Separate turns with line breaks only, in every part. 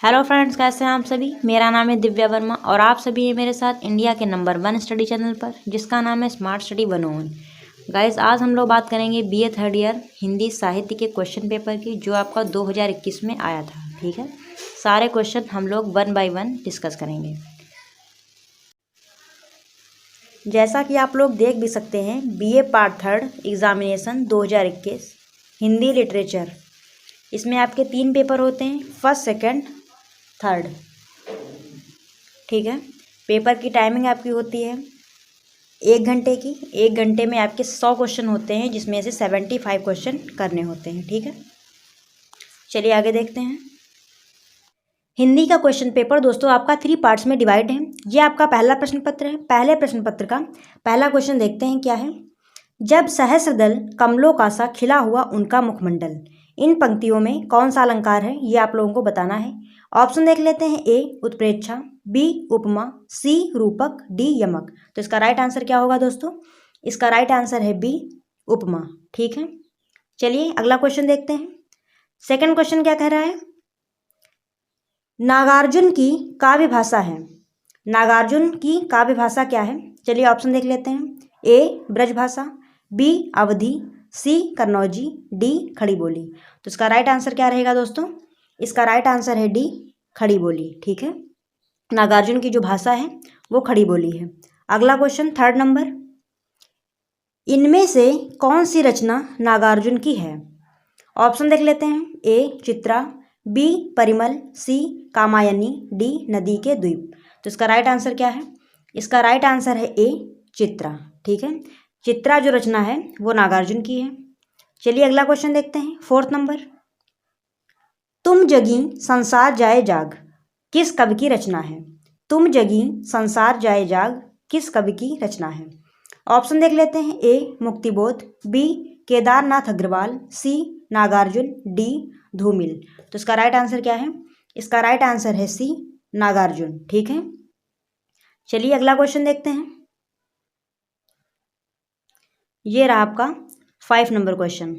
Hello friends, कैसे हैं आप सभी। मेरा नाम है दिव्या वर्मा और आप सभी हैं मेरे साथ इंडिया के नंबर 1 स्टडी चैनल पर, जिसका नाम है स्मार्ट स्टडी 101। गाइस, आज हम लोग बात करेंगे बीए थर्ड ईयर हिंदी साहित्य के क्वेश्चन पेपर की, जो आपका 2021 में आया था। ठीक है, सारे क्वेश्चन हम लोग 1 बाय 1 डिस्कस करेंगे। जैसा कि आप लोग देख भी सकते हैं, BA part third examination 2021 Hindi literature, इसमें आपके 3 पेपर होते हैं, फर्स्ट सेकंड थर्ड। ठीक है, पेपर की टाइमिंग आपकी होती है 1 घंटे की। 1 घंटे में आपके 100 क्वेश्चन होते हैं, जिसमें से 75 क्वेश्चन करने होते हैं। ठीक है, चलिए आगे देखते हैं। हिंदी का क्वेश्चन पेपर दोस्तों आपका 3 पार्ट्स में डिवाइड है। ये आपका पहला प्रश्न पत्र है। पहले प्रश्न पत्र का पहला क्वेश्चन देखते हैं क्या है। जब सहस्रदल कमलों का सा खिला हुआ उनका मुखमंडल, इन पंक्तियों में कौन सा अलंकार है, ये आप लोगों को बताना है। ऑप्शन देख लेते हैं। ए उत्प्रेक्षा, बी उपमा, सी रूपक, डी यमक। तो इसका राइट आंसर क्या होगा दोस्तों? इसका राइट आंसर है बी उपमा। ठीक है, चलिए अगला क्वेश्चन देखते हैं। सेकंड क्वेश्चन क्या कह रहा है। नागार्जुन की काव्य भाषा है। नागार्जुन की काव्य भाषा क्या है? चलिए ऑप्शन देख लेते हैं। ए ब्रजभाषा, बी अवधी, सी कन्नौजी, डी खड़ी बोली। तो इसका राइट आंसर क्या रहेगा दोस्तों? इसका राइट आंसर है डी खड़ी बोली। ठीक है, नागार्जुन की जो भाषा है वो खड़ी बोली है। अगला क्वेश्चन थर्ड नंबर, इनमें से कौन सी रचना नागार्जुन की है? ऑप्शन देख लेते हैं। ए चित्रा, बी परिमल, सी कामायनी, डी नदी के द्वीप। तो इसका राइट आंसर क्या है? इसका राइट आंसर है ए चित्रा। ठीक है, चित्रा जो रचना है वो नागार्जुन की है। चलिए अगला क्वेश्चन देखते हैं। फोर्थ नंबर, तुम जगी संसार जाए जाग किस कवि की रचना है? तुम जगी संसार जाए जाग किस कवि की रचना है? ऑप्शन देख लेते हैं। ए मुक्तिबोध, बी केदारनाथ अग्रवाल, सी नागार्जुन, डी धूमिल। तो इसका राइट आंसर क्या है? इसका राइट आंसर है सी नागार्जुन। ठीक है, चलिए अगला क्वेश्चन देखते हैं। ये रहा आपका 5 नंबर क्वेश्चन।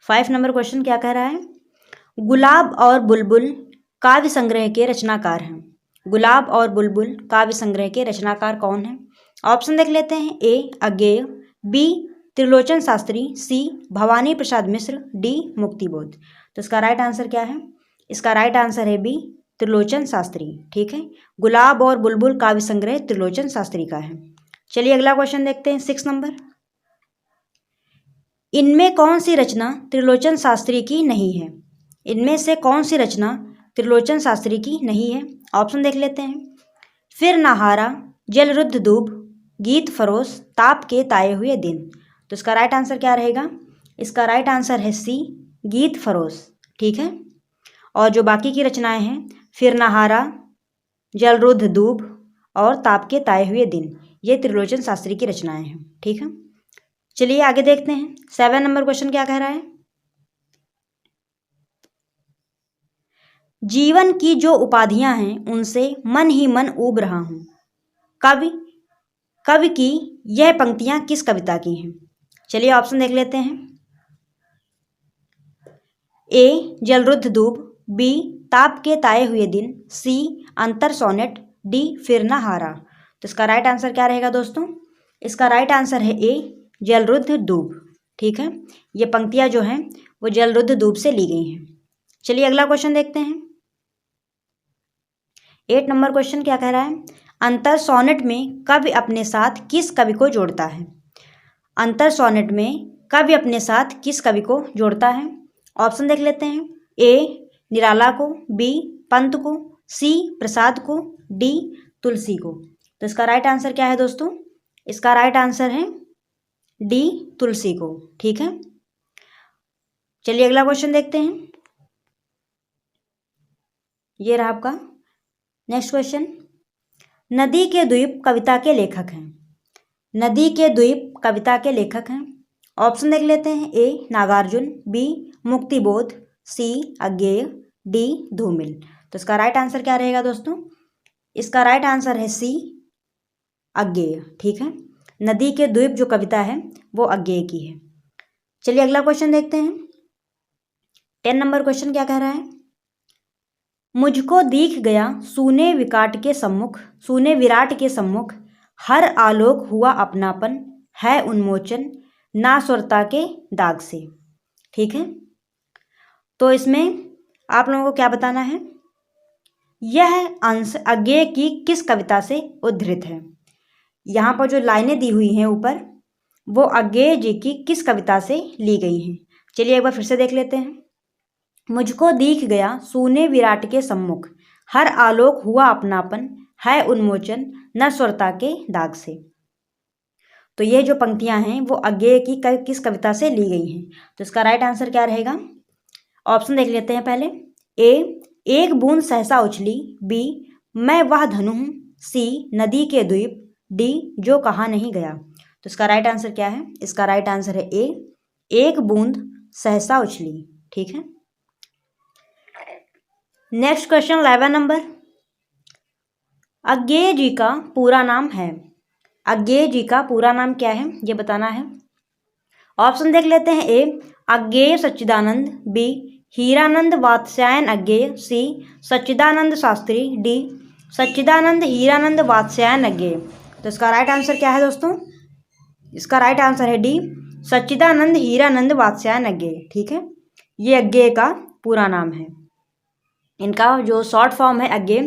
5 नंबर क्वेश्चन क्या कह रहा है। गुलाब और बुलबुल काव्य संग्रह के रचनाकार हैं। गुलाब और बुलबुल काव्य संग्रह के रचनाकार कौन है? ऑप्शन देख लेते हैं। ए अज्ञेय, बी त्रिलोचन शास्त्री, सी भवानी प्रसाद मिश्र, डी मुक्तिबोध। तो इसका राइट आंसर क्या है? इसका राइट आंसर है बी त्रिलोचन शास्त्री। ठीक है, गुलाब और बुलबुल काव्य संग्रह त्रिलोचन शास्त्री का है। चलिए अगला क्वेश्चन देखते हैं। 6 नंबर, इनमें कौन सी रचना त्रिलोचन शास्त्री की नहीं है? इनमें से कौन सी रचना त्रिलोचन शास्त्री की नहीं है? ऑप्शन देख लेते हैं। फिर नहारा, जलरुद्ध दूब, गीत फरोश, ताप के ताए हुए दिन। तो इसका राइट आंसर क्या रहेगा? इसका राइट आंसर है सी गीत फरोश। ठीक है, और जो बाकी की रचनाएं हैं, फिर नहारा, जलरुद्ध दूब और ताप के ताए हुए दिन, ये त्रिलोचन शास्त्री की रचनाएं हैं। ठीक है, चलिए आगे देखते हैं। 7 नंबर क्वेश्चन क्या कह रहा है। जीवन की जो उपाधियां हैं उनसे मन ही मन ऊब रहा हूं। कवि कवि की यह पंक्तियां किस कविता की हैं? चलिए ऑप्शन देख लेते हैं। ए जलरुद्ध दूब, बी ताप के ताए हुए दिन, सी अंतर सोनेट, डी फिर न हारा। तो इसका राइट आंसर क्या रहेगा दोस्तों? इसका राइट आंसर है ए जलरुद्ध दूब। ठीक है, ये पंक्तियां जो हैं वो जलरुद्ध दूब से ली गई हैं। चलिए अगला क्वेश्चन देखते हैं। 8 नंबर क्वेश्चन क्या कह रहा है। अंतर सोनेट में कवि अपने साथ किस कवि को जोड़ता है? अंतर सोनेट में कवि अपने साथ किस कवि को जोड़ता है? ऑप्शन देख लेते हैं। ए निराला को, बी पंत को, सी प्रसाद को, डी तुलसी को। तो इसका राइट आंसर क्या है दोस्तों? इसका राइट आंसर है डी तुलसी को। ठीक है, चलिए अगला क्वेश्चन देखते हैं। ये रहा आपका नेक्स्ट क्वेश्चन। नदी के द्वीप कविता के लेखक हैं। नदी के द्वीप कविता के लेखक हैं। ऑप्शन देख लेते हैं। ए नागार्जुन, बी मुक्तिबोध, सी अज्ञेय, डी धूमिल। तो इसका राइट आंसर क्या रहेगा दोस्तों? इसका राइट आंसर है सी अज्ञेय। ठीक है, नदी के द्वीप जो कविता है वो अज्ञेय की है। चलिए अगला क्वेश्चन देखते हैं। 10 नंबर क्वेश्चन क्या कह रहा है? मुझको दिख गया सूने विराट के सम्मुख, हर आलोक हुआ अपनापन, है उन्मोचन ना स्वरता के दाग से। ठीक है, तो इसमें आप लोगों को क्या बताना है? यह अंश अज्ञेय की किस कविता से उद्धृत है? यहाँ पर जो लाइनें दी हुई हैं ऊपर, वो अज्ञेय जी की किस कविता से ली गई हैं? चलिए एक बार फिर से देख लेते हैं। मुझको दिख गया सूने विराट के सम्मुख, हर आलोक हुआ अपनापन, है उन्मोचन न स्वरता के दाग से। तो ये जो पंक्तियां हैं वो अज्ञेय की किस कविता से ली गई हैं? तो इसका राइट आंसर क्या रहेगा? ऑप्शन देख लेते हैं पहले। ए, एक बूंद सहसा उछली, बी, मैं वह धनु हूँ, सी, नदी के द्वीप, डी, जो कहा नहीं गया। तो इसका राइट आंसर क्या है? इसका राइट आंसर है ए, एक बूंद सहसा उछली। ठीक है, नेक्स्ट क्वेश्चन 11 नंबर। अज्ञेय जी का पूरा नाम है। अज्ञेय जी का पूरा नाम क्या है ये बताना है। ऑप्शन देख लेते हैं। ए, अज्ञेय सच्चिदानंद, बी, हीरानंद वात्स्यायन अज्ञेय, सी, सच्चिदानंद शास्त्री, डी, सच्चिदानंद हीरानंद वात्स्यायन अज्ञेय। तो इसका राइट आंसर क्या है दोस्तों? इसका राइट आंसर है डी, सच्चिदानंद हीरानंद वात्स्यायन अज्ञेय। ठीक है, ये अज्ञेय का पूरा नाम है। इनका जो शॉर्ट फॉर्म है अज्ञेय,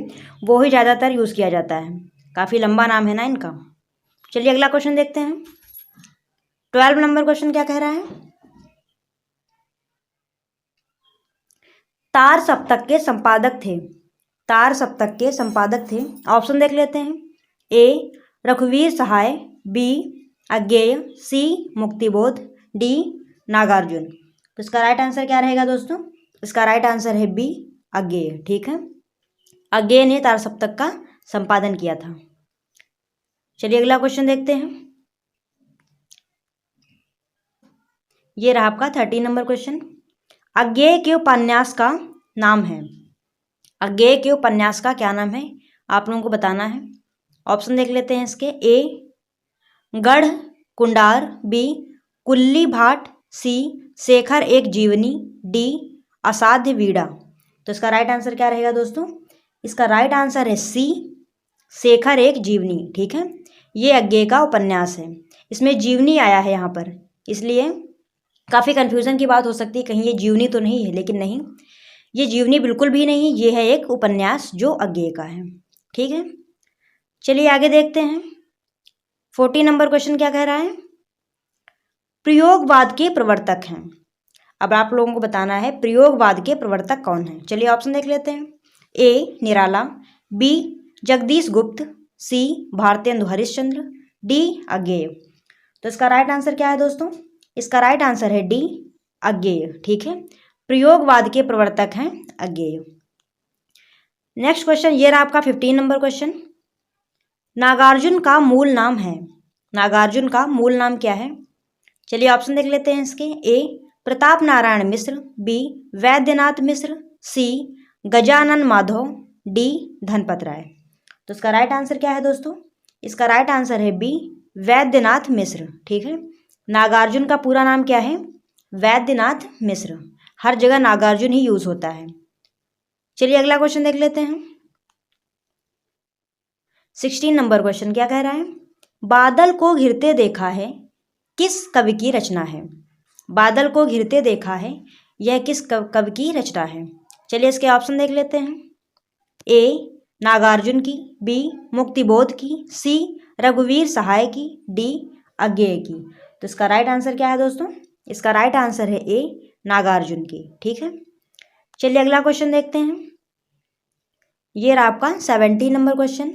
वो ही ज़्यादातर यूज़ किया जाता है। काफ़ी लंबा नाम है ना इनका। चलिए अगला क्वेश्चन देखते हैं। 12 नंबर क्वेश्चन क्या कह रहा है? तार सप्तक के संपादक थे। तार सप्तक के संपादक थे। ऑप्शन देख लेते हैं। ए, रघुवीर सहाय, बी, अज्ञेय, सी, मुक्तिबोध, डी, नागार्जुन। तो इसका राइट आंसर क्या रहेगा दोस्तों? इसका राइट आंसर है बी, अज्ञेय। ठीक है, अज्ञेय ने तार सप्तक का संपादन किया था। चलिए अगला क्वेश्चन देखते हैं। ये रहा आपका 13 नंबर क्वेश्चन। अज्ञेय के उपन्यास का नाम है। अज्ञेय के उपन्यास का क्या नाम है आप लोगों को बताना है। ऑप्शन देख लेते हैं इसके। ए, गढ़ कुंडार, बी, कुल्ली भाट, सी, शेखर एक जीवनी, डी, असाध्य वीड़ा। तो इसका राइट आंसर क्या रहेगा दोस्तों? इसका राइट आंसर है सी, शेखर एक जीवनी। ठीक है, ये अज्ञेय का उपन्यास है। इसमें जीवनी आया है यहाँ पर, इसलिए काफ़ी कन्फ्यूज़न की बात हो सकती है, कहीं ये जीवनी तो नहीं है, लेकिन नहीं, ये जीवनी बिल्कुल भी नहीं, ये है एक उपन्यास जो अज्ञेय का है। ठीक है, चलिए आगे देखते हैं। 14 नंबर क्वेश्चन क्या कह रहा है? प्रयोगवाद के प्रवर्तक हैं। अब आप लोगों को बताना है प्रयोगवाद के प्रवर्तक कौन हैं। चलिए ऑप्शन देख लेते हैं। ए, निराला, बी, जगदीश गुप्त, सी, भारतेंदु हरिश्चंद्र, डी, अज्ञेय। तो इसका राइट आंसर क्या है दोस्तों? इसका राइट आंसर है डी, अज्ञेय। ठीक है, प्रयोगवाद के प्रवर्तक हैं अज्ञेय। नेक्स्ट क्वेश्चन ये रहा आपका 15 नंबर क्वेश्चन। नागार्जुन का मूल नाम है। नागार्जुन का मूल नाम क्या है? चलिए ऑप्शन देख लेते हैं इसके। ए, प्रताप नारायण मिश्र, बी, वैद्यनाथ मिश्र, सी, गजानन माधव, डी, धनपत राय। तो इसका राइट आंसर क्या है दोस्तों? इसका राइट आंसर है बी, वैद्यनाथ मिश्र। ठीक है, नागार्जुन का पूरा नाम क्या है? वैद्यनाथ मिश्र। हर जगह नागार्जुन ही यूज होता है। चलिए अगला क्वेश्चन देख लेते हैं। 16 नंबर क्वेश्चन क्या कह रहा है? बादल को घिरते देखा है, किस कवि की रचना है? बादल को घिरते देखा है, यह किस कवि की रचना है? चलिए इसके ऑप्शन देख लेते हैं। ए, नागार्जुन की, बी, मुक्तिबोध की, सी, रघुवीर सहाय की, डी, अज्ञेय की। तो इसका राइट आंसर क्या है दोस्तों? इसका राइट आंसर है ए, नागार्जुन की। ठीक है, चलिए अगला क्वेश्चन देखते हैं। ये रहा आपका 17 नंबर क्वेश्चन।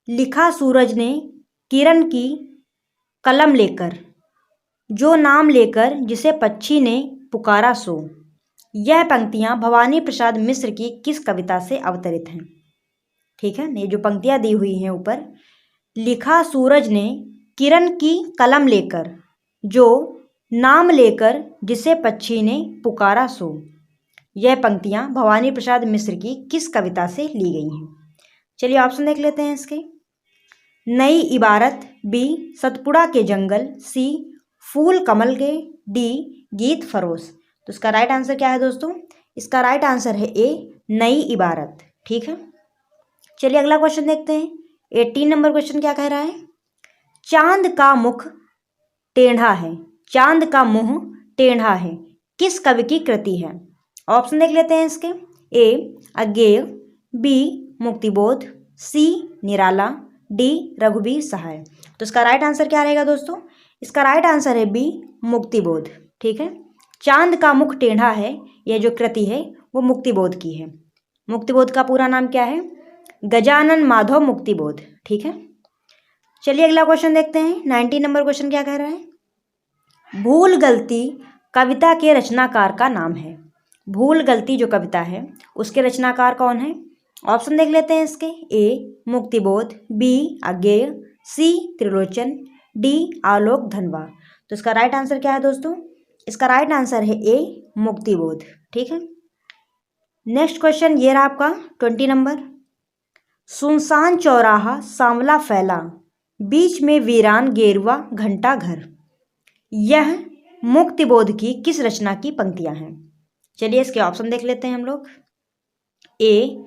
लिखा सूरज ने किरण की कलम लेकर, जो नाम लेकर जिसे पक्षी ने पुकारा सो। यह पंक्तियां भवानी प्रसाद मिश्र की किस कविता से अवतरित हैं? ठीक है, ये जो पंक्तियां दी हुई हैं ऊपर, लिखा सूरज ने किरण की कलम लेकर, जो नाम लेकर जिसे पक्षी ने पुकारा सो। यह पंक्तियां भवानी प्रसाद मिश्र की किस कविता से ली गई हैं? चलिए ऑप्शन देख लेते हैं इसके। नई इबारत, बी, सतपुड़ा के जंगल, सी, फूल कमल के, डी, गीत फरोश। तो इसका राइट आंसर क्या है दोस्तों? इसका राइट आंसर है ए, नई इबारत। ठीक है, चलिए अगला क्वेश्चन देखते हैं। 18 नंबर क्वेश्चन क्या कह रहा है? चांद का मुख टेढ़ा है, चांद का मुंह टेढ़ा है, किस कवि की कृति है? ऑप्शन देख लेते हैं इसके। ए अज्ञेय, बी मुक्तिबोध, सी निराला, डी रघुवीर सहाय। तो इसका राइट आंसर क्या रहेगा दोस्तों? इसका राइट आंसर है बी, मुक्तिबोध। ठीक है, चांद का मुख टेढ़ा है, यह जो कृति है वो मुक्तिबोध की है। मुक्तिबोध का पूरा नाम क्या है? गजानन माधव मुक्तिबोध। ठीक है, चलिए अगला क्वेश्चन देखते हैं। 19 नंबर क्वेश्चन क्या कह रहा है? भूल गलती कविता के रचनाकार का नाम है। भूल गलती जो कविता है उसके रचनाकार कौन है? ऑप्शन देख लेते हैं इसके। ए मुक्तिबोध, बी अज्ञेय, सी त्रिलोचन, डी आलोक धनवा। तो इसका राइट आंसर क्या है दोस्तों? इसका राइट आंसर है ए, मुक्तिबोध। ठीक है, नेक्स्ट क्वेश्चन ये रहा आपका 20 नंबर। सुनसान चौराहा सांवला फैला, बीच में वीरान गेरुआ घंटा घर, यह मुक्तिबोध की किस रचना की पंक्तियां हैं? चलिए इसके ऑप्शन देख लेते हैं हम लोग। ए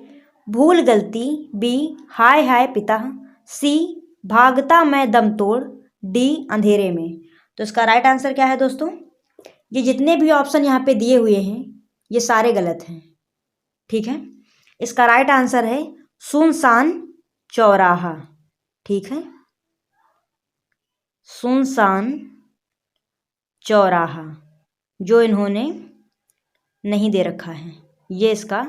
भूल गलती, बी हाय हाय पिता, सी भागता मैं दम तोड़, डी अंधेरे में। तो इसका राइट आंसर क्या है दोस्तों? ये जितने भी ऑप्शन यहाँ पे दिए हुए हैं ये सारे गलत हैं। ठीक है, इसका राइट आंसर है सुनसान चौराहा। ठीक है, सुनसान चौराहा जो इन्होंने नहीं दे रखा है, ये इसका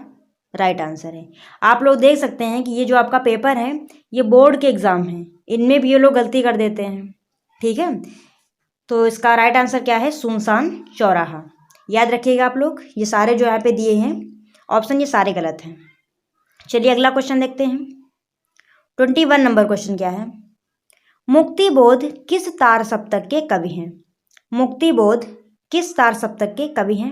राइट आंसर है। आप लोग देख सकते हैं कि ये जो आपका पेपर है ये बोर्ड के एग्ज़ाम है, इनमें भी ये लोग गलती कर देते हैं। ठीक है, तो इसका राइट आंसर क्या है? सुनसान चौराहा। याद रखिएगा आप लोग, ये सारे जो यहाँ पे दिए हैं ऑप्शन ये सारे गलत हैं। चलिए अगला क्वेश्चन देखते हैं। 21 नंबर क्वेश्चन क्या है? मुक्तिबोध किस तार सप्तक के कवि हैं? मुक्तिबोध किस तार सप्तक के कवि हैं?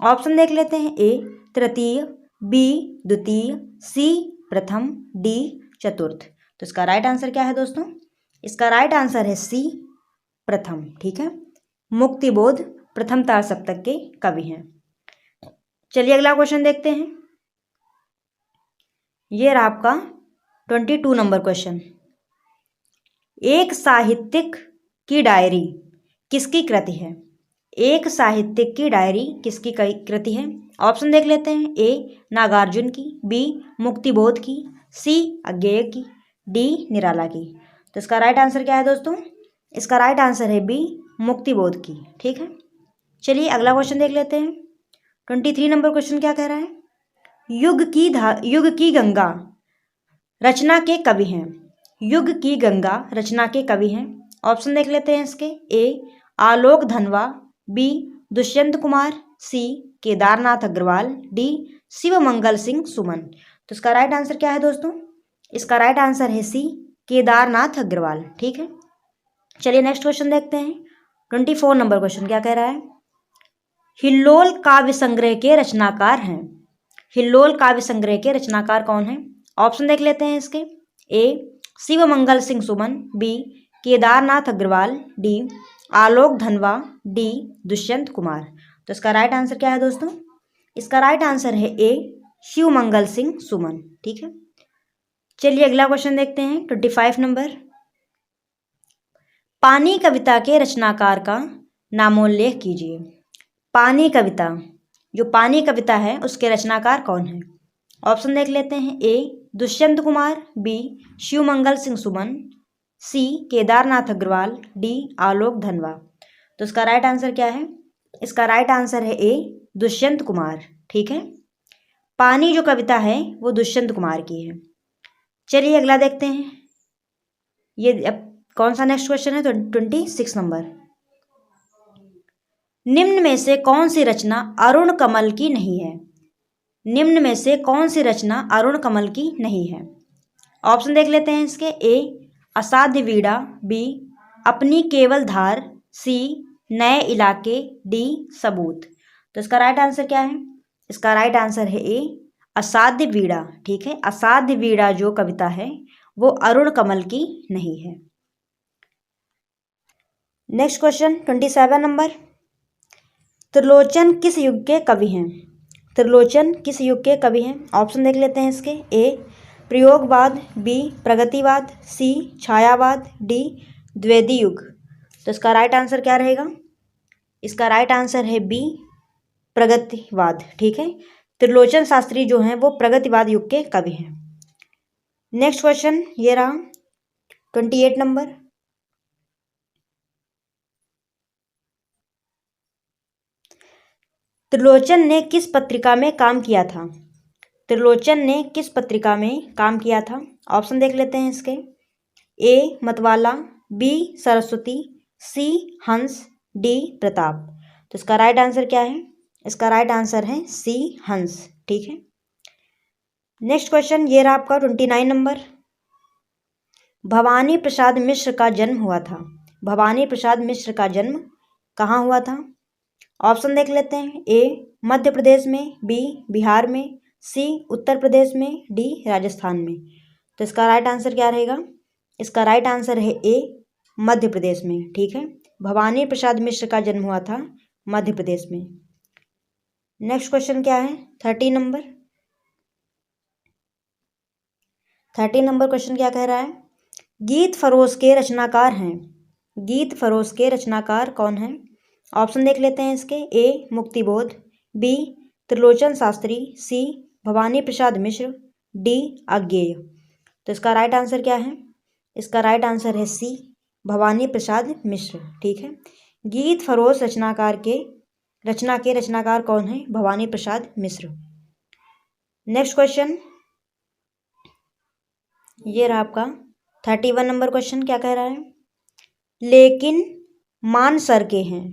ऑप्शन देख लेते हैं। ए तृतीय, बी द्वितीय, सी प्रथम, डी चतुर्थ। तो इसका राइट आंसर क्या है दोस्तों? इसका राइट आंसर है सी, प्रथम। ठीक है, मुक्तिबोध प्रथम तार सप्तक के कवि हैं। चलिए अगला क्वेश्चन देखते हैं। ये रहा आपका 22 नंबर क्वेश्चन। एक साहित्यिक की डायरी किसकी कृति है? एक साहित्यिक की डायरी किसकी कृति है? ऑप्शन देख लेते हैं। ए नागार्जुन की, बी मुक्तिबोध की, सी अज्ञेय की, डी निराला की। तो इसका राइट आंसर क्या है दोस्तों? इसका राइट आंसर है बी, मुक्तिबोध की। ठीक है, चलिए अगला क्वेश्चन देख लेते हैं। 23 नंबर क्वेश्चन क्या कह रहा है? युग की गंगा रचना के कवि हैं। युग की गंगा रचना के कवि हैं। ऑप्शन देख लेते हैं इसके। ए आलोक धनवा, बी दुष्यंत कुमार, सी केदारनाथ अग्रवाल, डी शिवमंगल सिंह सुमन। तो इसका राइट आंसर क्या है दोस्तों? इसका राइट आंसर है सी, केदारनाथ अग्रवाल। ठीक है, चलिए नेक्स्ट क्वेश्चन देखते हैं। 24 नंबर क्वेश्चन क्या कह रहा है? हिल्लोल काव्य संग्रह के रचनाकार हैं। हिल्लोल काव्य संग्रह के रचनाकार कौन हैं? ऑप्शन देख लेते हैं इसके। ए शिवमंगल सिंह सुमन, बी केदारनाथ अग्रवाल, डी आलोक धनवा, डी दुष्यंत कुमार। तो इसका राइट आंसर क्या है दोस्तों? इसका राइट आंसर है ए शिवमंगल सिंह सुमन। ठीक है, चलिए अगला क्वेश्चन देखते हैं। 25 नंबर। पानी कविता के रचनाकार का नामोल्लेख कीजिए। पानी कविता, जो पानी कविता है उसके रचनाकार कौन है? ऑप्शन देख लेते हैं। ए दुष्यंत कुमार, बी शिवमंगल सिंह सुमन, सी केदारनाथ अग्रवाल, डी आलोक धनवा। तो इसका राइट आंसर क्या है? इसका राइट आंसर है ए दुष्यंत कुमार। ठीक है, पानी जो कविता है वो दुष्यंत कुमार की है। चलिए अगला देखते हैं। ये अब कौन सा नेक्स्ट क्वेश्चन है? तो 26 नंबर। निम्न में से कौन सी रचना अरुण कमल की नहीं है? निम्न में से कौन सी रचना अरुण कमल की नहीं है? ऑप्शन देख लेते हैं इसके। ए असाध्य वीड़ा, बी अपनी केवल धार, सी नए इलाके, डी सबूत। तो इसका राइट आंसर क्या है? इसका राइट आंसर है ए असाध्य वीड़ा। ठीक है, असाध्य वीड़ा जो कविता है वो अरुण कमल की नहीं है। Next question 27 number. त्रिलोचन किस युग के कवि हैं? त्रिलोचन किस युग के कवि हैं? ऑप्शन देख लेते हैं इसके। ए प्रयोगवाद, बी प्रगतिवाद, सी छायावाद, डी द्विवेदी युग। तो इसका राइट आंसर क्या रहेगा? इसका राइट आंसर है बी प्रगतिवाद। ठीक है, त्रिलोचन शास्त्री जो हैं वो प्रगतिवाद युग के कवि हैं। नेक्स्ट क्वेश्चन ये रहा 28 नंबर। त्रिलोचन ने किस पत्रिका में काम किया था? त्रिलोचन ने किस पत्रिका में काम किया था? ऑप्शन देख लेते हैं इसके। ए मतवाला, बी सरस्वती, सी हंस, डी प्रताप। तो इसका राइट आंसर क्या है? इसका राइट आंसर है सी हंस। ठीक है, नेक्स्ट क्वेश्चन ये रहा आपका 29 नंबर। भवानी प्रसाद मिश्र का जन्म हुआ था। भवानी प्रसाद मिश्र का जन्म कहाँ हुआ था? ऑप्शन देख लेते हैं। ए मध्य प्रदेश में, बी बिहार में, सी उत्तर प्रदेश में, डी राजस्थान में। तो इसका राइट आंसर क्या रहेगा? इसका राइट आंसर है ए मध्य प्रदेश में। ठीक है, भवानी प्रसाद मिश्र का जन्म हुआ था मध्य प्रदेश में। नेक्स्ट क्वेश्चन क्या है? 30 नंबर। 30 नंबर क्वेश्चन क्या कह रहा है? गीत फरोश के रचनाकार हैं। गीत फरोश के रचनाकार कौन हैं? ऑप्शन देख लेते हैं इसके। ए मुक्तिबोध, बी त्रिलोचन शास्त्री, सी भवानी प्रसाद मिश्र, डी अज्ञेय। तो इसका राइट आंसर क्या है? इसका राइट आंसर है सी भवानी प्रसाद मिश्र। ठीक है, गीत फरोश रचना के रचनाकार कौन है? भवानी प्रसाद मिश्र। नेक्स्ट क्वेश्चन ये रहा आपका 31 नंबर क्वेश्चन। क्या कह रहा है? लेकिन मान सर के हैं,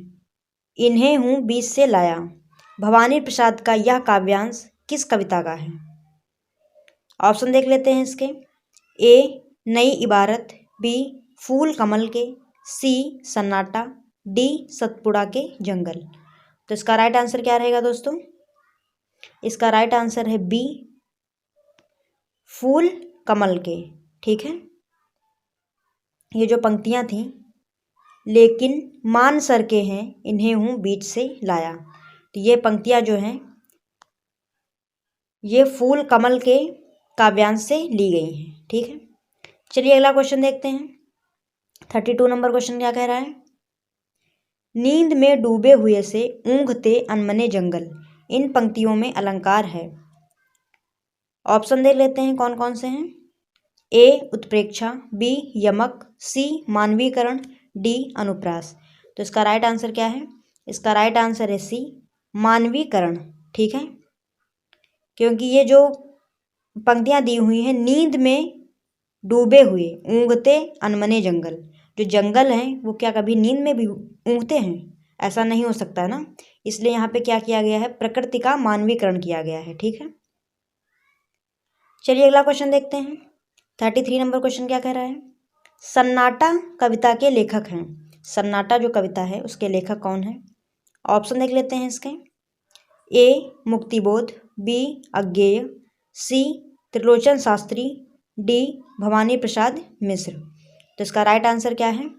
इन्हें हूँ बीच से लाया। भवानी प्रसाद का यह काव्यांश किस कविता का है? ऑप्शन देख लेते हैं इसके। ए नई इबारत, बी फूल कमल के, सी सन्नाटा, डी सतपुड़ा के जंगल। तो इसका राइट आंसर क्या रहेगा दोस्तों? इसका राइट आंसर है बी फूल कमल के। ठीक है, ये जो पंक्तियां थी, लेकिन मान सर के हैं, इन्हें हूँ बीच से लाया, तो ये पंक्तियां जो हैं ये फूल कमल के काव्यांश से ली गई हैं। ठीक है, चलिए अगला क्वेश्चन देखते हैं। 32 नंबर क्वेश्चन क्या कह रहा है? नींद में डूबे हुए से ऊँघते अनमने जंगल, इन पंक्तियों में अलंकार है। ऑप्शन देख लेते हैं कौन कौन से हैं। ए उत्प्रेक्षा, बी यमक, सी मानवीकरण, डी अनुप्रास। तो इसका राइट आंसर क्या है? इसका राइट आंसर है सी मानवीकरण। ठीक है, क्योंकि ये जो पंक्तियां दी हुई हैं, नींद में डूबे हुए ऊँघते अनमने जंगल, जो जंगल हैं वो क्या कभी नींद में भी ऊँघते हैं? ऐसा नहीं हो सकता है ना, इसलिए यहाँ पे क्या किया गया है? प्रकृति का मानवीकरण किया गया है। ठीक है, चलिए अगला क्वेश्चन देखते हैं। 33 नंबर क्वेश्चन क्या कह रहा है? सन्नाटा कविता के लेखक हैं। सन्नाटा जो कविता है उसके लेखक कौन है? ऑप्शन देख लेते हैं इसके। ए मुक्तिबोध, बी अज्ञेय, सी त्रिलोचन शास्त्री, डी भवानी प्रसाद मिश्र। तो इसका राइट आंसर क्या है?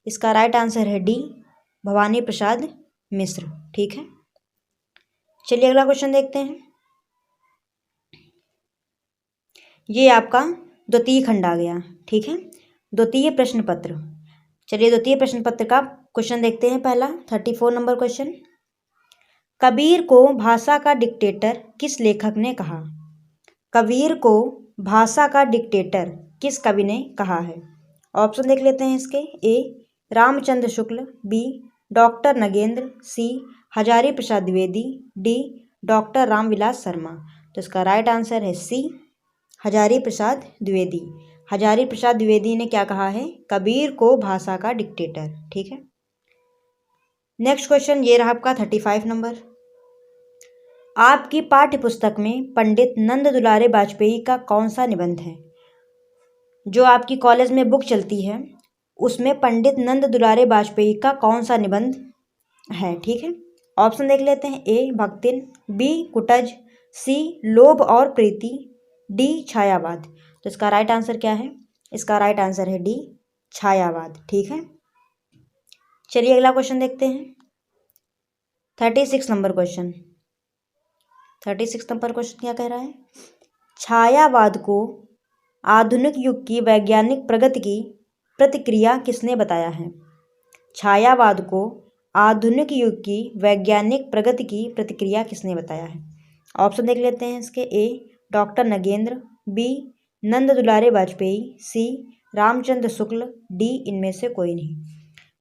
इसका राइट आंसर है डी भवानी प्रसाद मिश्र। ठीक है, चलिए अगला क्वेश्चन देखते हैं। ये आपका द्वितीय खंड आ गया। ठीक है, द्वितीय प्रश्न पत्र। चलिए द्वितीय प्रश्न पत्र का क्वेश्चन देखते हैं। पहला 34 नंबर क्वेश्चन। कबीर को भाषा का डिक्टेटर किस लेखक ने कहा? कबीर को भाषा का डिक्टेटर किस कवि ने कहा है? ऑप्शन देख लेते हैं इसके। ए रामचंद्र शुक्ल, बी डॉक्टर नगेंद्र, सी हजारी प्रसाद द्विवेदी, डी डॉक्टर रामविलास शर्मा। तो इसका राइट आंसर है सी हजारी प्रसाद द्विवेदी। हजारी प्रसाद द्विवेदी ने क्या कहा है? कबीर को भाषा का डिक्टेटर। ठीक है, नेक्स्ट क्वेश्चन ये रहा आपका 35 नंबर। आपकी पाठ्य पुस्तक में पंडित नंद दुलारे वाजपेयी का कौन सा निबंध है? जो आपकी कॉलेज में बुक चलती है उसमें पंडित नंद दुलारे वाजपेयी का कौन सा निबंध है? ठीक है, ऑप्शन देख लेते हैं। ए भक्तिन, बी कुटज, सी लोभ और प्रीति, डी छायावाद। तो इसका राइट आंसर क्या है? इसका राइट आंसर है डी छायावाद। ठीक है, चलिए अगला क्वेश्चन देखते हैं। 36 नंबर क्वेश्चन। 36 नंबर क्वेश्चन क्या कह रहा है? छायावाद को आधुनिक युग की वैज्ञानिक प्रगति की प्रतिक्रिया किसने बताया है? छायावाद को आधुनिक युग की वैज्ञानिक प्रगति की प्रतिक्रिया किसने बताया है? ऑप्शन देख लेते हैं इसके। ए डॉक्टर नगेंद्र, बी नंद दुलारे वाजपेयी, सी रामचंद्र शुक्ल, डी इनमें से कोई नहीं।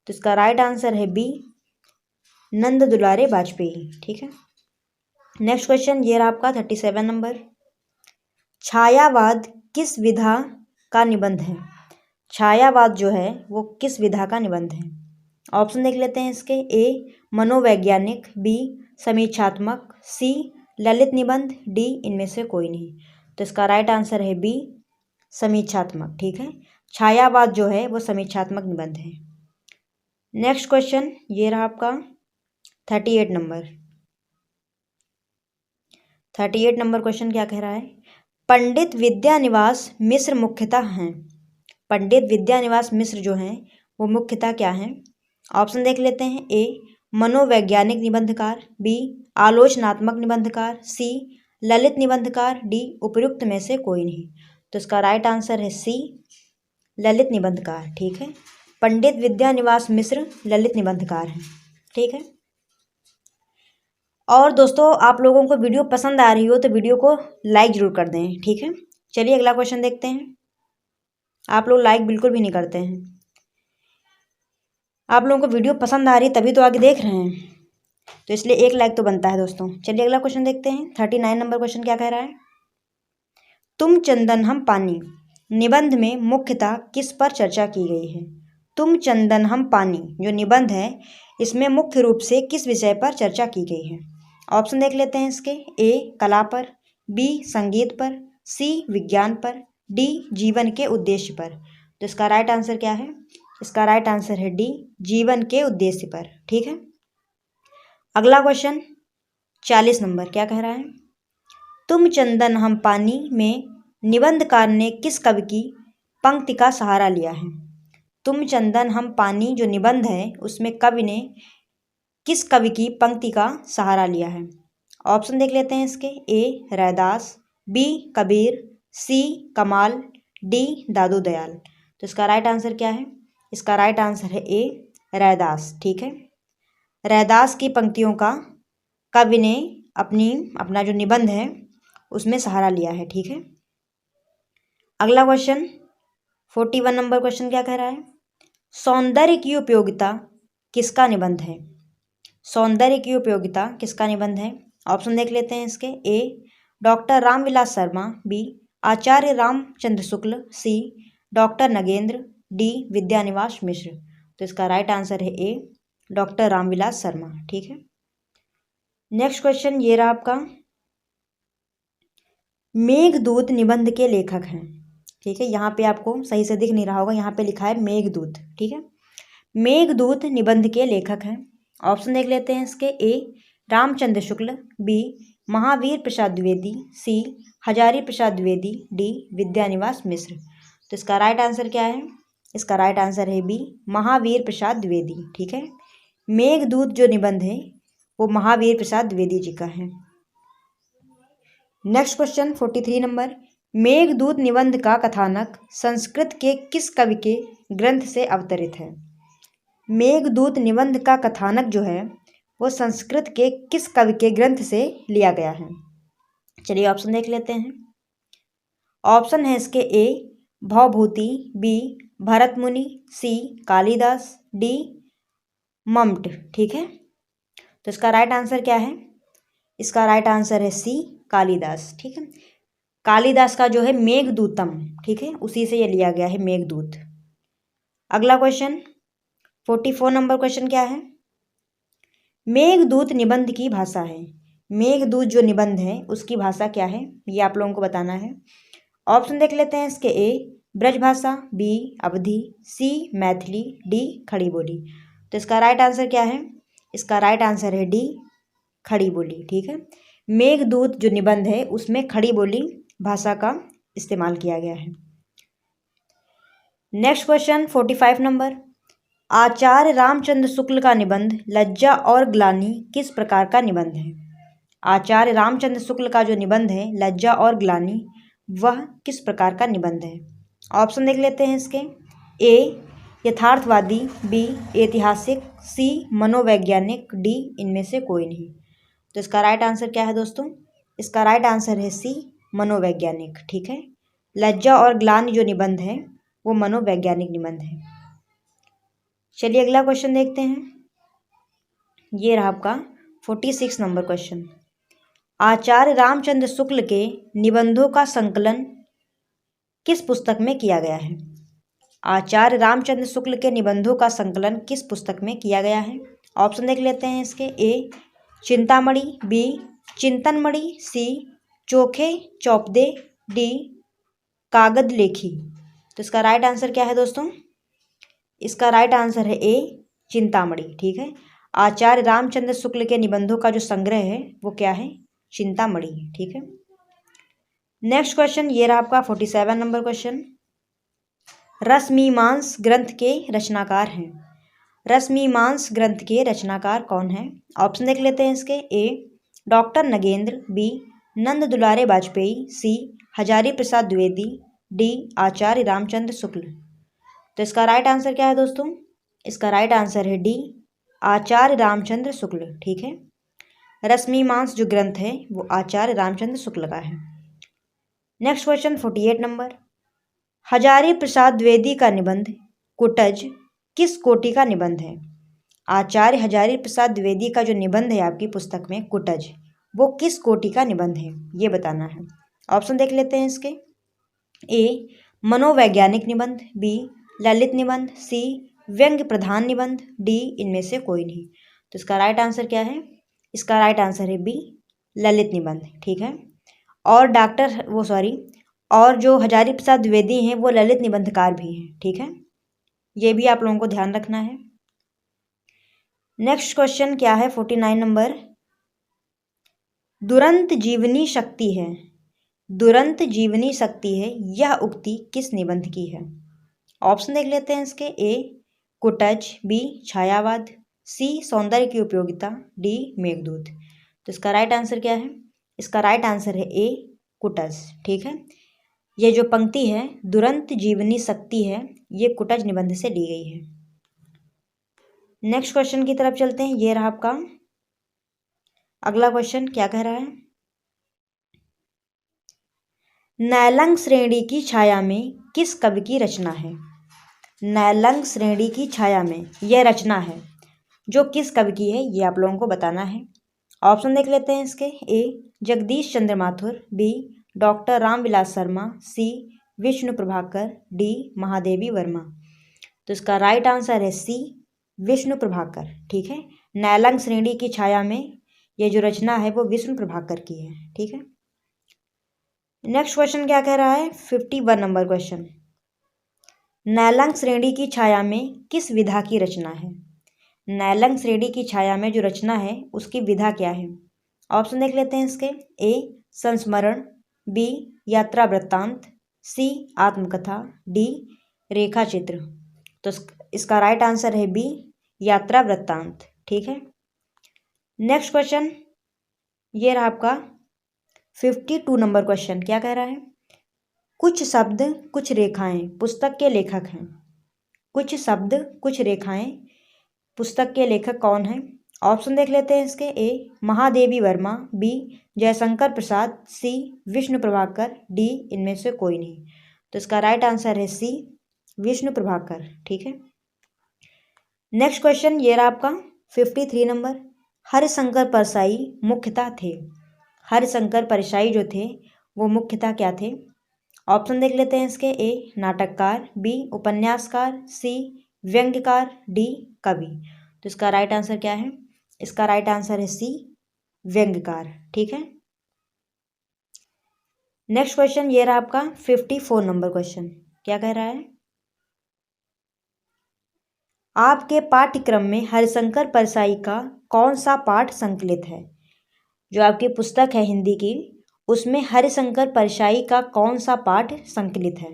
तो इसका राइट आंसर है बी नंद दुलारे वाजपेयी। ठीक है, नेक्स्ट क्वेश्चन ये रहा आपका 37 नंबर। छायावाद किस विधा का निबंध है? छायावाद जो है वो किस विधा का निबंध है? ऑप्शन देख लेते हैं इसके। ए मनोवैज्ञानिक, बी समीक्षात्मक, सी ललित निबंध, डी इनमें से कोई नहीं। तो इसका राइट आंसर है बी समीक्षात्मक। ठीक है, छायावाद जो है वो समीक्षात्मक निबंध है। नेक्स्ट क्वेश्चन ये रहा आपका 38 नंबर। 38 नंबर क्वेश्चन क्या कह रहा है? पंडित विद्यानिवास मिश्र मुख्यतः हैं। पंडित विद्यानिवास मिश्र जो हैं वो मुख्यतः क्या हैं? ऑप्शन देख लेते हैं। ए मनोवैज्ञानिक निबंधकार, बी आलोचनात्मक निबंधकार, सी ललित निबंधकार, डी उपयुक्त में से कोई नहीं। तो इसका राइट आंसर है सी ललित निबंधकार। ठीक है, पंडित विद्यानिवास मिश्र ललित निबंधकार हैं। ठीक है, और दोस्तों आप लोगों को वीडियो पसंद आ रही हो तो वीडियो को लाइक जरूर कर दें। ठीक है, चलिए अगला क्वेश्चन देखते हैं। आप लोग लाइक बिल्कुल भी नहीं करते हैं। आप लोगों को वीडियो पसंद आ रही तभी तो आगे देख रहे हैं, तो इसलिए एक लाइक तो बनता है दोस्तों। चलिए अगला क्वेश्चन देखते हैं। 39 नंबर क्वेश्चन क्या कह रहा है? तुम चंदन हम पानी निबंध में मुख्यतः किस पर चर्चा की गई है? तुम चंदन हम पानी जो निबंध है इसमें मुख्य रूप से किस विषय पर चर्चा की गई है? ऑप्शन देख लेते हैं इसके। ए कला पर, बी संगीत पर, सी विज्ञान पर, डी जीवन के उद्देश्य पर। तो इसका राइट आंसर क्या है? इसका राइट आंसर है डी जीवन के उद्देश्य पर। ठीक है, अगला क्वेश्चन 40 नंबर क्या कह रहा है? तुम चंदन हम पानी में निबंधकार ने किस कवि की पंक्ति का सहारा लिया है? तुम चंदन हम पानी जो निबंध है उसमें कवि ने किस कवि की पंक्ति का सहारा लिया है? ऑप्शन देख लेते हैं इसके। ए रैदास, बी कबीर, सी कमाल, डी दादू दयाल। तो इसका राइट आंसर क्या है? इसका राइट आंसर है ए रैदास। ठीक है, रैदास की पंक्तियों का कवि ने अपना जो निबंध है उसमें सहारा लिया है। ठीक है, अगला क्वेश्चन 41 नंबर क्वेश्चन क्या कह रहा है? सौंदर्य की उपयोगिता किसका निबंध है? सौंदर्य की उपयोगिता किसका निबंध है? ऑप्शन देख लेते हैं इसके। ए डॉक्टर रामविलास शर्मा, बी आचार्य रामचंद्र शुक्ल, सी डॉक्टर नगेंद्र, डी विद्यानिवास मिश्र। तो इसका राइट आंसर है ए डॉक्टर रामविलास शर्मा। ठीक है, नेक्स्ट क्वेश्चन ये रहा आपका। मेघदूत निबंध के लेखक हैं। ठीक है, यहाँ पे आपको सही से दिख नहीं रहा होगा, यहाँ पे लिखा है मेघदूत। ठीक है, मेघदूत निबंध के लेखक हैं। ऑप्शन देख लेते हैं इसके। ए रामचंद्र शुक्ल, बी महावीर प्रसाद द्विवेदी, सी हजारी प्रसाद द्विवेदी, डी विद्यानिवास मिश्र। तो इसका राइट आंसर क्या है? इसका राइट आंसर है बी महावीर प्रसाद द्विवेदी। ठीक है, मेघदूत जो निबंध है वो महावीर प्रसाद द्विवेदी जी का है। Next question 43 number. मेघदूत निबंध का कथानक संस्कृत के किस कवि के ग्रंथ से अवतरित है? मेघदूत निबंध का कथानक जो है वो संस्कृत के किस कवि के ग्रंथ से लिया गया है? चलिए ऑप्शन देख लेते हैं। ऑप्शन है इसके। ए भवभूति, बी भरत मुनि, सी कालिदास, डी मम्मट। ठीक है, तो इसका राइट आंसर क्या है? इसका राइट आंसर है सी कालिदास। ठीक है, कालिदास का जो है मेघदूतम, ठीक है, उसी से ये लिया गया है मेघदूत। अगला क्वेश्चन 44 नंबर क्वेश्चन क्या है? मेघदूत निबंध की भाषा है। मेघदूत जो निबंध है उसकी भाषा क्या है, ये आप लोगों को बताना है। ऑप्शन देख लेते हैं इसके। ए ब्रजभाषा, बी अवधी, सी मैथिली, डी खड़ी बोली। तो इसका राइट आंसर क्या है? इसका राइट आंसर है डी खड़ी बोली। ठीक है, मेघदूत जो निबंध है उसमें खड़ी बोली भाषा का इस्तेमाल किया गया है। नेक्स्ट क्वेश्चन 45 नंबर। आचार्य रामचंद्र शुक्ल का निबंध लज्जा और ग्लानि किस प्रकार का निबंध है? आचार्य रामचंद्र शुक्ल का जो निबंध है लज्जा और ग्लानि, वह किस प्रकार का निबंध है? ऑप्शन देख लेते हैं इसके। ए यथार्थवादी, बी ऐतिहासिक, सी मनोवैज्ञानिक, डी इनमें से कोई नहीं। तो इसका राइट आंसर क्या है दोस्तों? इसका राइट आंसर है सी मनोवैज्ञानिक। ठीक है, लज्जा और ग्लानि जो निबंध है वो मनोवैज्ञानिक निबंध है। चलिए अगला क्वेश्चन देखते हैं। ये रहा आपका 46 नंबर क्वेश्चन। आचार्य रामचंद्र शुक्ल के निबंधों का संकलन किस पुस्तक में किया गया है? आचार्य रामचंद्र शुक्ल के निबंधों का संकलन किस पुस्तक में किया गया है? ऑप्शन देख लेते हैं इसके। ए चिंतामणि, बी चिंतनमणि, सी चोखे चौपदे, डी कागद लेखी। तो इसका राइट आंसर क्या है दोस्तों? इसका राइट आंसर है ए चिंतामणि। ठीक है, आचार्य रामचंद्र शुक्ल के निबंधों का जो संग्रह है वो क्या है? चिंतामणि। ठीक है, नेक्स्ट क्वेश्चन ये रहा आपका 47 नंबर क्वेश्चन। रसमीमांस ग्रंथ के रचनाकार हैं। रसमीमांस ग्रंथ के रचनाकार कौन है? ऑप्शन देख लेते हैं इसके। ए डॉक्टर नगेंद्र, बी नंद दुलारे वाजपेयी, सी हजारी प्रसाद द्विवेदी, डी आचार्य रामचंद्र शुक्ल। तो इसका राइट आंसर क्या है दोस्तों? इसका राइट आंसर है डी आचार्य रामचंद्र शुक्ल। ठीक है, रश्मिमांस जो ग्रंथ है वो आचार्य रामचंद्र शुक्ल का है। नेक्स्ट क्वेश्चन 48 नंबर। हजारी प्रसाद द्विवेदी का निबंध कुटज किस कोटि का निबंध है? आचार्य हजारी प्रसाद द्विवेदी का जो निबंध है आपकी पुस्तक में कुटज, वो किस कोटि का निबंध है ये बताना है। ऑप्शन देख लेते हैं इसके। ए मनोवैज्ञानिक निबंध, बी ललित निबंध, सी व्यंग्य प्रधान निबंध, डी इनमें से कोई नहीं। तो इसका राइट आंसर क्या है? इसका राइट आंसर है बी ललित निबंध। ठीक है, और जो हजारी प्रसाद द्विवेदी हैं वो ललित निबंधकार भी हैं। ठीक है, ये भी आप लोगों को ध्यान रखना है। नेक्स्ट क्वेश्चन क्या है 49 नंबर। दुरंत जीवनी शक्ति है, दुरंत जीवनी शक्ति है, यह उक्ति किस निबंध की है? ऑप्शन देख लेते हैं इसके। ए कुटज, बी छायावाद, सी सौंदर्य की उपयोगिता, डी मेघदूत। तो इसका राइट आंसर क्या है? इसका राइट आंसर है ए कुटज। ठीक है, ये जो पंक्ति है दुरंत जीवनी शक्ति है, ये कुटज निबंध से ली गई है। नेक्स्ट क्वेश्चन की तरफ चलते हैं। ये रहा आपका अगला क्वेश्चन। क्या कह रहा है? नैलंग श्रेणी की छाया में किस कवि की रचना है? नैलंग श्रेणी की छाया में यह रचना है जो किस कवि की है, ये आप लोगों को बताना है। ऑप्शन देख लेते हैं इसके। ए जगदीश चंद्र माथुर, बी डॉक्टर रामविलास शर्मा, सी विष्णु प्रभाकर, डी महादेवी वर्मा। तो इसका राइट आंसर है सी विष्णु प्रभाकर। ठीक है, नैलंग श्रेणी की छाया में ये जो रचना है वो विष्णु प्रभाकर की है। ठीक है, नेक्स्ट क्वेश्चन क्या कह रहा है 51 नंबर क्वेश्चन। नैलंग श्रेणी की छाया में किस विधा की रचना है? नैलंग श्रेणी की छाया में जो रचना है उसकी विधा क्या है? ऑप्शन देख लेते हैं इसके। ए संस्मरण, बी यात्रा वृत्तांत, सी आत्मकथा, डी रेखा चित्र। तो इसका राइट आंसर है बी यात्रा वृत्तांत। ठीक है, नेक्स्ट क्वेश्चन ये रहा आपका 52 नंबर क्वेश्चन। क्या कह रहा है? कुछ शब्द कुछ रेखाएं पुस्तक के लेखक हैं। कुछ शब्द कुछ रेखाएं पुस्तक के लेखक कौन हैं? ऑप्शन देख लेते हैं इसके। ए महादेवी वर्मा, बी जयशंकर प्रसाद, सी विष्णु प्रभाकर, डी इनमें से कोई नहीं। तो इसका राइट आंसर है सी विष्णु प्रभाकर। ठीक है, नेक्स्ट क्वेश्चन ये रहा आपका 53 नंबर। हरिशंकर परसाई मुख्यतः थे। हरिशंकर परसाई जो थे वो मुख्यतः क्या थे? ऑप्शन देख लेते हैं इसके। ए नाटककार, बी उपन्यासकार, सी व्यंग्यकार, डी कवि। तो इसका राइट आंसर क्या है? इसका राइट आंसर है सी व्यंग्यकार। ठीक है, नेक्स्ट क्वेश्चन ये रहा आपका 54 नंबर क्वेश्चन। क्या कह रहा है? आपके पाठ्यक्रम में हरिशंकर परसाई का कौन सा पाठ संकलित है? जो आपकी पुस्तक है हिंदी की, उसमें हरिशंकर परसाई का कौन सा पाठ संकलित है?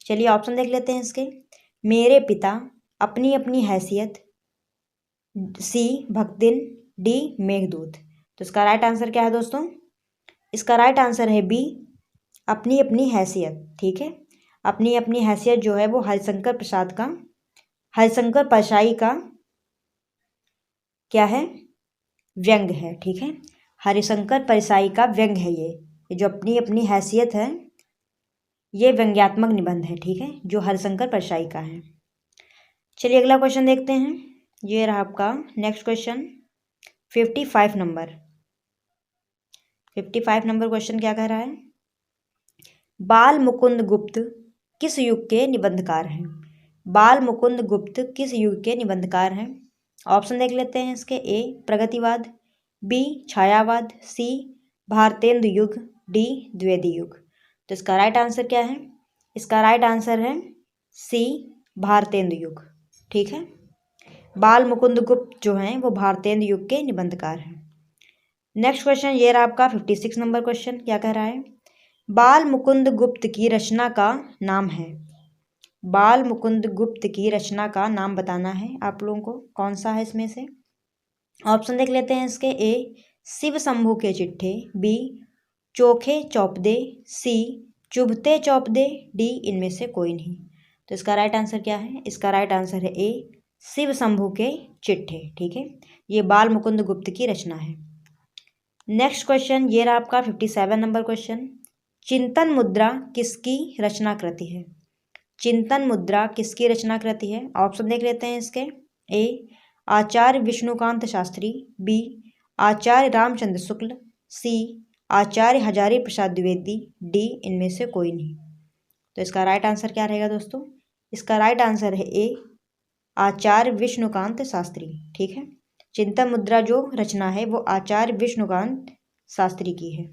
चलिए ऑप्शन देख लेते हैं इसके। मेरे पिता, अपनी अपनी हैसियत, सी भक्तिन, डी मेघदूत। तो इसका राइट आंसर क्या है दोस्तों? इसका राइट आंसर है बी, अपनी अपनी हैसियत। ठीक है, अपनी अपनी हैसियत जो है वो हरिशंकर परसाई का क्या है? व्यंग है। ठीक है, हरिशंकर परसाई का व्यंग है ये जो अपनी अपनी हैसियत है, ये व्यंग्यात्मक निबंध है। ठीक है, जो हरिशंकर परसाई का है। चलिए अगला क्वेश्चन देखते हैं। ये रहा आपका next question 55 number. 55 number question क्या कह रहा है? बाल मुकुंद गुप्त किस युग के निबंधकार हैं? बाल मुकुंद गुप्त किस युग के निबंधकार हैं? ऑप्शन देख लेते हैं इसके। ए प्रगतिवाद, बी छायावाद, सी भारतेंदु युग, डी द्विवेदी युग। तो इसका राइट आंसर क्या है? इसका राइट आंसर है सी भारतेंदु युग। ठीक है, बाल मुकुंद गुप्त जो हैं वो भारतेंदु युग के निबंधकार हैं। नेक्स्ट क्वेश्चन ये रहा आपका 56 नंबर क्वेश्चन। क्या कह रहा है? बाल मुकुंद गुप्त की रचना का नाम है। बाल मुकुंद गुप्त की रचना का नाम बताना है आप लोगों को, कौन सा है इसमें से? ऑप्शन देख लेते हैं इसके। ए शिव शंभू के चिट्ठे, बी चोखे चौपदे, सी चुभते चौपदे, डी इनमें से कोई नहीं। तो इसका राइट आंसर क्या है? इसका राइट आंसर है ए शिव शंभू के चिट्ठे। ठीक है, ये बाल मुकुंद गुप्त की रचना है। नेक्स्ट क्वेश्चन ये रहा आपका 57 नंबर क्वेश्चन। चिंतन मुद्रा किसकी रचना कृति है? चिंतन मुद्रा किसकी रचना कृति है? ऑप्शन देख लेते हैं इसके। ए आचार्य विष्णुकांत शास्त्री, बी आचार्य रामचंद्र शुक्ल, सी आचार्य हजारी प्रसाद द्विवेदी, डी इनमें से कोई नहीं। तो इसका राइट आंसर क्या रहेगा दोस्तों? इसका राइट आंसर है ए आचार्य विष्णुकांत शास्त्री। ठीक है, चिंतन मुद्रा जो रचना है वो आचार्य विष्णुकांत शास्त्री की है।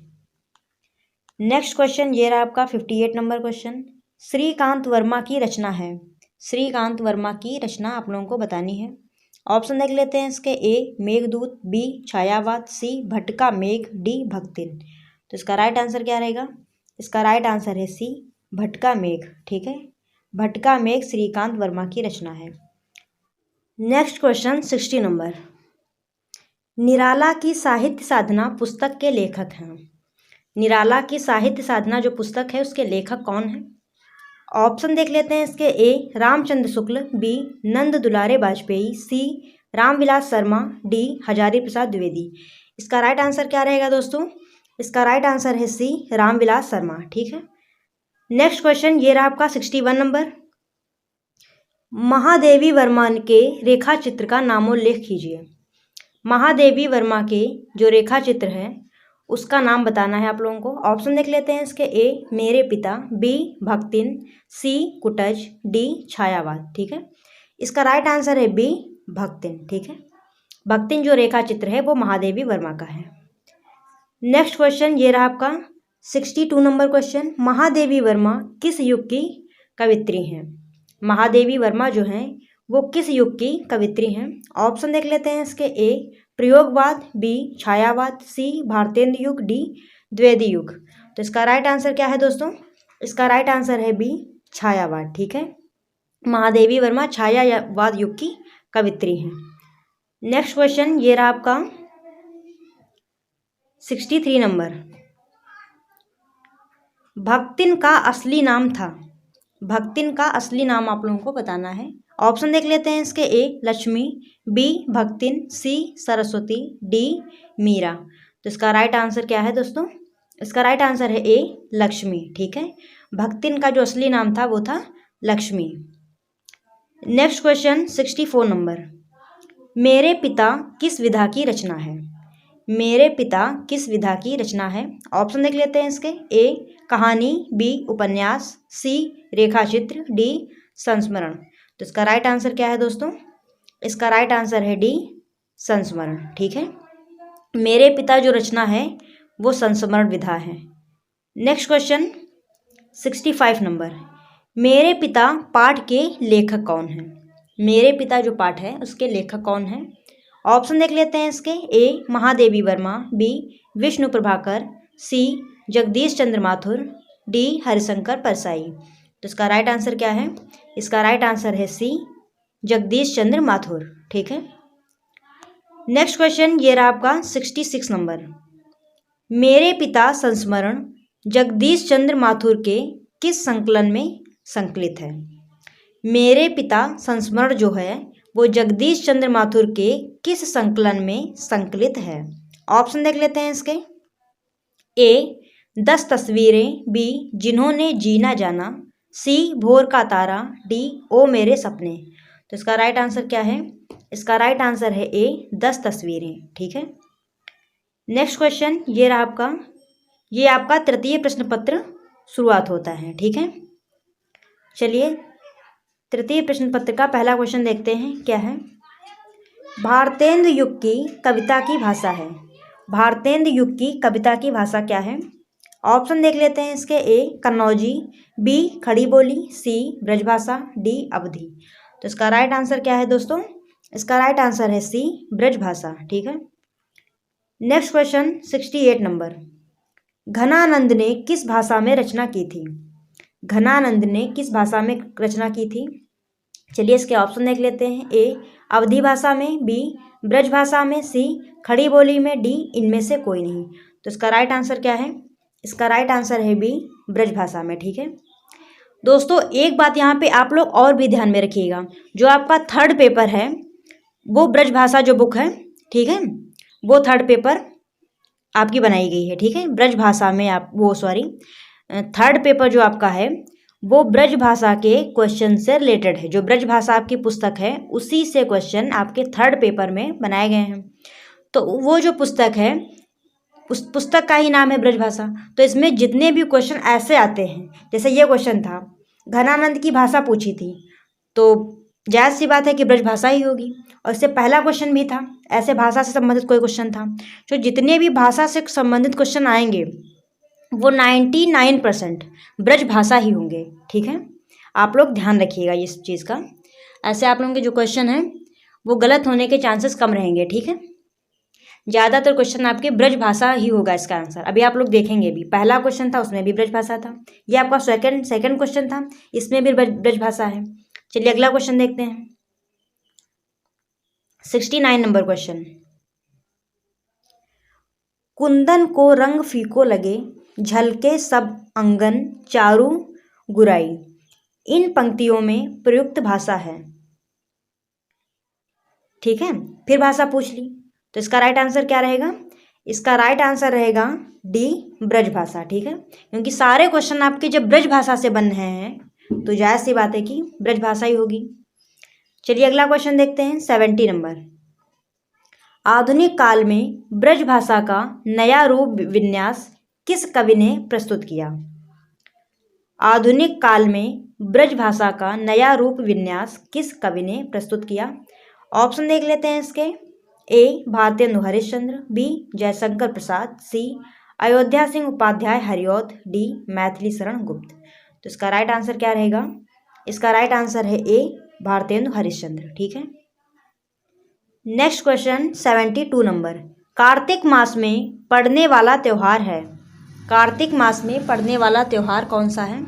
नेक्स्ट क्वेश्चन ये रहा आपका 58 नंबर क्वेश्चन। श्रीकांत वर्मा की रचना है। श्रीकांत वर्मा की रचना आप लोगों को बतानी है। ऑप्शन देख लेते हैं इसके। ए मेघदूत, बी छायावाद, सी भटका मेघ, डी भक्तिन। तो इसका राइट आंसर क्या रहेगा? इसका राइट आंसर है सी भटका मेघ। ठीक है, भटका मेघ श्रीकांत वर्मा की रचना है। Next question 60 number. निराला की साहित्य साधना पुस्तक के लेखक हैं। निराला की साहित्य साधना जो पुस्तक है उसके लेखक कौन है? ऑप्शन देख लेते हैं इसके। ए रामचंद्र शुक्ल, बी नंद दुलारे वाजपेयी, सी रामविलास शर्मा, डी हजारी प्रसाद द्विवेदी। इसका राइट आंसर क्या रहेगा दोस्तों? इसका राइट आंसर है सी रामविलास शर्मा। ठीक है, नेक्स्ट क्वेश्चन ये रहा आपका 61 नंबर। महादेवी वर्मा के रेखा चित्र का नामोल्लेख कीजिए। महादेवी वर्मा के जो रेखा चित्र है उसका नाम बताना है आप लोगों को। ऑप्शन देख लेते हैं इसके। ए मेरे पिता, बी भक्तिन, सी कुटज, डी छायावाद। ठीक है, इसका राइट आंसर है बी भक्तिन। ठीक है, भक्तिन जो रेखा चित्र है वो महादेवी वर्मा का है। नेक्स्ट क्वेश्चन ये रहा आपका 62 नंबर क्वेश्चन। महादेवी वर्मा किस युग की कवित्री हैं? महादेवी वर्मा जो हैं वो किस युग की कवित्री हैं? ऑप्शन देख लेते हैं इसके। ए प्रयोगवाद, बी छायावाद, सी भारतेंदु युग, डी द्विवेदी युग। तो इसका राइट आंसर क्या है दोस्तों? इसका राइट आंसर है बी छायावाद। ठीक है, महादेवी वर्मा छायावाद युग की कवित्री हैं। नेक्स्ट क्वेश्चन ये रहा आपका 63 नंबर। भक्तिन का असली नाम था। भक्तिन का असली नाम आप लोगों को बताना है। ऑप्शन देख लेते हैं इसके। ए लक्ष्मी, बी भक्तिन, सी सरस्वती, डी मीरा। तो इसका राइट आंसर क्या है दोस्तों? इसका राइट आंसर है ए लक्ष्मी। ठीक है, भक्तिन का जो असली नाम था वो था लक्ष्मी। Next question 64 number. मेरे पिता किस विधा की रचना है? मेरे पिता किस विधा की रचना है? ऑप्शन देख लेते हैं इसके। ए कहानी, बी उपन्यास, सी रेखाचित्र, डी संस्मरण। तो इसका राइट आंसर क्या है दोस्तों? इसका राइट आंसर है डी संस्मरण। ठीक है, मेरे पिता जो रचना है वो संस्मरण विधा है। Next question 65 number. मेरे पिता पाठ के लेखक कौन हैं? मेरे पिता जो पाठ है उसके लेखक कौन हैं? ऑप्शन देख लेते हैं इसके। ए महादेवी वर्मा, बी विष्णु प्रभाकर, सी जगदीश चंद्र माथुर, डी हरिशंकर परसाई। तो इसका राइट आंसर क्या है? इसका राइट आंसर है सी जगदीश चंद्र माथुर। ठीक है, नेक्स्ट क्वेश्चन ये रहा आपका 66 नंबर। मेरे पिता संस्मरण जगदीश चंद्र माथुर के किस संकलन में संकलित है? मेरे पिता संस्मरण जो है वो जगदीश चंद्र माथुर के किस संकलन में संकलित है? ऑप्शन देख लेते हैं इसके। ए 10 तस्वीरें, बी जिन्होंने जीना जाना, सी भोर का तारा, डी ओ मेरे सपने। तो इसका राइट आंसर क्या है? इसका राइट आंसर है ए 10 तस्वीरें। ठीक है, नेक्स्ट क्वेश्चन ये रहा आपका, ये आपका तृतीय प्रश्न पत्र शुरुआत होता है। ठीक है, चलिए तृतीय प्रश्न पत्र का पहला क्वेश्चन देखते हैं क्या है। भारतेंदु युग की कविता की भाषा है। भारतेंदु युग की कविता की भाषा क्या है? ऑप्शन देख लेते हैं इसके। ए कन्नौजी, बी खड़ी बोली, सी ब्रजभाषा, डी अवधी। तो इसका राइट आंसर क्या है दोस्तों? इसका राइट आंसर है सी ब्रजभाषा। ठीक है, नेक्स्ट क्वेश्चन 68 नंबर। घनानंद ने किस भाषा में रचना की थी? घनानंद ने किस भाषा में रचना की थी? चलिए इसके ऑप्शन देख लेते हैं। ए अवधी भाषा में, बी ब्रज भाषा में, सी खड़ी बोली में, डी इनमें से कोई नहीं। तो इसका राइट आंसर क्या है? इसका राइट आंसर है बी ब्रज भाषा में। ठीक है दोस्तों, एक बात यहाँ पे आप लोग और भी ध्यान में रखिएगा, जो आपका थर्ड पेपर है वो ब्रज भाषा जो बुक है, ठीक है, वो थर्ड पेपर आपकी बनाई गई है। ठीक है, ब्रज भाषा में आप वो थर्ड पेपर जो आपका है वो ब्रज भाषा के क्वेश्चन से रिलेटेड है। जो ब्रज भाषा आपकी पुस्तक है उसी से क्वेश्चन आपके थर्ड पेपर में बनाए गए हैं। तो वो जो पुस्तक है उस पुस्तक का ही नाम है ब्रज भाषा। तो इसमें जितने भी क्वेश्चन ऐसे आते हैं, जैसे ये क्वेश्चन था, घनानंद की भाषा पूछी थी, तो जायज़ सी बात है कि ब्रज भाषा ही होगी। और इससे पहला क्वेश्चन भी था, ऐसे भाषा से संबंधित कोई क्वेश्चन था। तो जितने भी भाषा से संबंधित क्वेश्चन आएंगे वो 99% ब्रज भाषा ही होंगे। ठीक है, आप लोग ध्यान रखिएगा इस चीज़ का। ऐसे आप लोगों के जो क्वेश्चन हैं वो गलत होने के चांसेस कम रहेंगे। ठीक है, ज़्यादातर क्वेश्चन आपके ब्रज भाषा ही होगा इसका आंसर। अभी आप लोग देखेंगे भी, पहला क्वेश्चन था उसमें भी ब्रज भाषा था, ये आपका सेकंड क्वेश्चन था, इसमें भी ब्रज भाषा है। चलिए अगला क्वेश्चन देखते हैं, 69 नंबर क्वेश्चन। कुंदन को रंग फीको लगे, झलके सब अंगन चारू गुराई, इन पंक्तियों में प्रयुक्त भाषा है। ठीक है, फिर भाषा पूछ ली, तो इसका राइट आंसर क्या रहेगा? इसका राइट आंसर रहेगा डी ब्रज भाषा। ठीक है, क्योंकि सारे क्वेश्चन आपके जब ब्रज भाषा से बन रहे हैं तो जायज़ सी बात है कि ब्रज भाषा ही होगी। चलिए अगला क्वेश्चन देखते हैं, 70 नंबर। आधुनिक काल में ब्रज भाषा का नया रूप विन्यास किस कवि ने प्रस्तुत किया? आधुनिक काल में ब्रज भाषा का नया रूप विन्यास किस कवि ने प्रस्तुत किया? ऑप्शन देख लेते हैं इसके। ए भारतेंदु हरिश्चंद्र, बी जयशंकर प्रसाद, सी अयोध्या सिंह उपाध्याय हरिऔध, डी मैथिली शरण गुप्त। तो इसका राइट आंसर क्या रहेगा? इसका राइट आंसर है ए भारतेंदु हरिश्चंद्र। ठीक है, नेक्स्ट क्वेश्चन 72 नंबर। कार्तिक मास में पड़ने वाला त्यौहार है। कार्तिक मास में पड़ने वाला त्यौहार कौन सा है?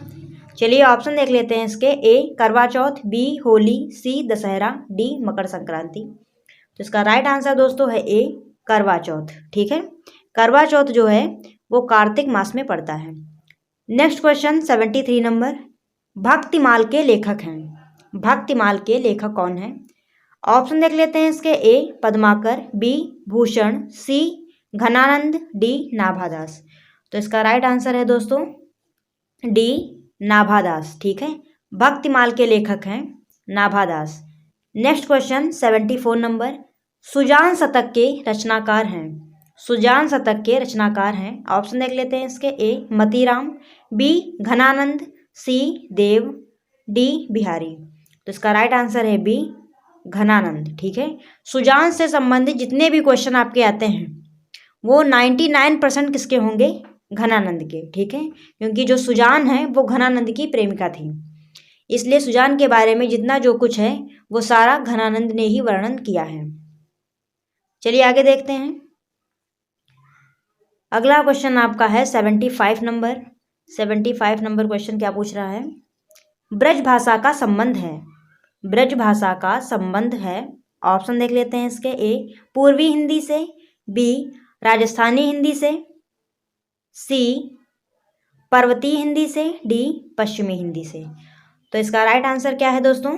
चलिए ऑप्शन देख लेते हैं इसके। ए करवा चौथ, बी होली, सी दशहरा, डी मकर संक्रांति। तो इसका राइट आंसर दोस्तों है ए करवा चौथ। ठीक है, करवा चौथ जो है वो कार्तिक मास में पड़ता है। Next question 73 number. भक्तिमाल के लेखक हैं। भक्तिमाल के लेखक कौन है? ऑप्शन देख लेते हैं इसके। ए पद्माकर, बी भूषण, सी घनानंद, डी नाभादास। तो इसका राइट आंसर है दोस्तों डी नाभादास। ठीक है, भक्तिमाल के लेखक हैं Nabhadas. Next question 74 number. Sujan Shatak के रचनाकार हैं। सुजान शतक के रचनाकार हैं। ऑप्शन देख लेते हैं इसके। ए मतीराम, बी घनानंद, सी देव, डी बिहारी। तो इसका राइट आंसर है बी घनानंद। ठीक है, सुजान से संबंधित जितने भी क्वेश्चन आपके आते हैं वो 99% किसके होंगे? घनानंद के। ठीक है, क्योंकि जो सुजान है वो घनानंद की प्रेमिका थी, इसलिए सुजान के बारे में जितना जो कुछ है वो सारा घनानंद ने ही वर्णन किया है। चलिए आगे देखते हैं। अगला क्वेश्चन आपका है 75 नंबर। 75 नंबर क्वेश्चन क्या पूछ रहा है? ब्रज भाषा का संबंध है। ब्रज भाषा का संबंध है? ऑप्शन देख लेते हैं इसके। ए पूर्वी हिंदी से, बी राजस्थानी हिंदी से, सी पर्वतीय हिंदी से, डी पश्चिमी हिंदी से। तो इसका राइट आंसर क्या है दोस्तों?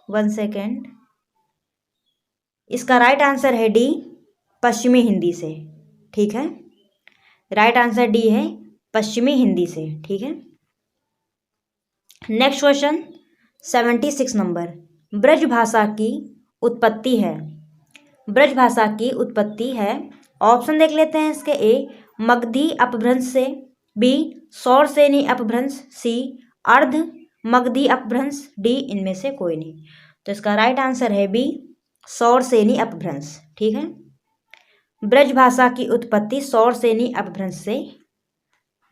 1 सेकेंड। इसका राइट आंसर है डी पश्चिमी हिंदी से। ठीक है, राइट आंसर डी है पश्चिमी हिंदी से। ठीक है, नेक्स्ट क्वेश्चन 76 नंबर। ब्रज भाषा की उत्पत्ति है। ब्रज भाषा की उत्पत्ति है, ऑप्शन देख लेते हैं इसके। ए मगधी अपभ्रंश से, बी सौरसेनी अपभ्रंश, सी अर्ध मगधी अपभ्रंश, डी इनमें से कोई नहीं। तो इसका राइट आंसर है बी सौरसेनी अपभ्रंश। ठीक है, ब्रज भाषा की उत्पत्ति सौरसेनी अपभ्रंश से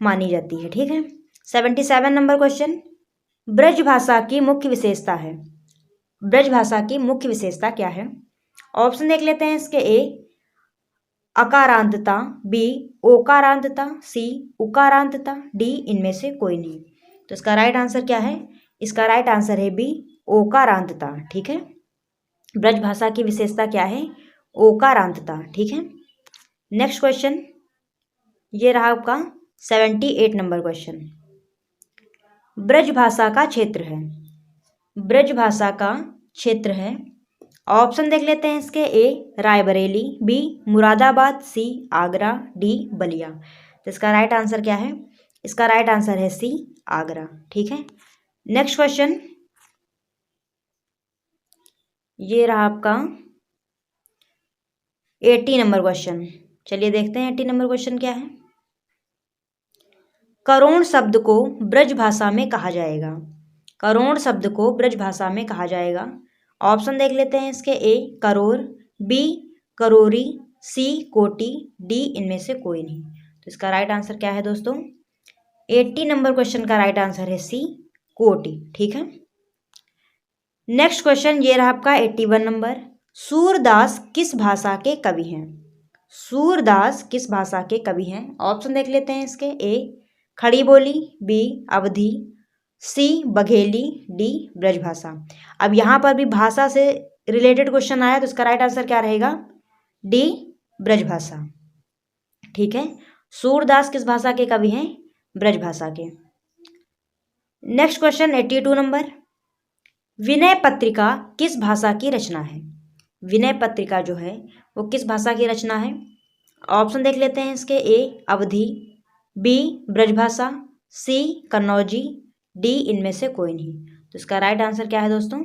मानी जाती है। ठीक है, 77 नंबर क्वेश्चन। ब्रज भाषा की मुख्य विशेषता है। ब्रज भाषा की मुख्य विशेषता क्या है? ऑप्शन देख लेते हैं इसके। ए अकारांतता, बी ओकारांतता, सी उकारांतता, डी इनमें से कोई नहीं। तो इसका राइट आंसर क्या है? इसका राइट आंसर है बी ओकारांतता। ठीक है, ब्रज भाषा की विशेषता क्या है? ओकारांतता। ठीक है, नेक्स्ट क्वेश्चन ये रहा आपका 78 नंबर क्वेश्चन। ब्रज भाषा का क्षेत्र है। ब्रज भाषा का क्षेत्र है, ऑप्शन देख लेते हैं इसके। ए रायबरेली, बी मुरादाबाद, सी आगरा, डी बलिया। तो इसका राइट आंसर क्या है? इसका राइट आंसर है सी आगरा। ठीक है, नेक्स्ट क्वेश्चन ये रहा आपका 80 नंबर क्वेश्चन। चलिए देखते हैं 80 नंबर क्वेश्चन क्या है। करोड़ शब्द को ब्रज भाषा में कहा जाएगा। करोड़ शब्द को ब्रज भाषा में कहा जाएगा, ऑप्शन देख लेते हैं इसके। ए करोड़, बी करोरी, सी कोटि, डी इनमें से कोई नहीं। तो इसका राइट आंसर क्या है दोस्तों? 80 नंबर क्वेश्चन का राइट आंसर है सी कोटि। ठीक है, नेक्स्ट क्वेश्चन ये रहा आपका 81 नंबर। सूरदास किस भाषा के कवि हैं? सूरदास किस भाषा के कवि हैं? ऑप्शन देख लेते हैं इसके। ए खड़ी बोली, बी अवधी, सी बघेली, डी ब्रजभाषा। अब यहाँ पर भी भाषा से रिलेटेड क्वेश्चन आया तो इसका राइट आंसर क्या रहेगा? डी ब्रजभाषा। ठीक है, सूरदास किस भाषा के कवि हैं? ब्रजभाषा के। Next question 82 number. Vinay Patrika किस भाषा की रचना है? विनय पत्रिका जो है वो किस भाषा की रचना है? ऑप्शन देख लेते हैं इसके। ए अवधी, बी ब्रजभाषा, सी कन्नौजी, डी इनमें से कोई नहीं। तो इसका राइट आंसर क्या है दोस्तों?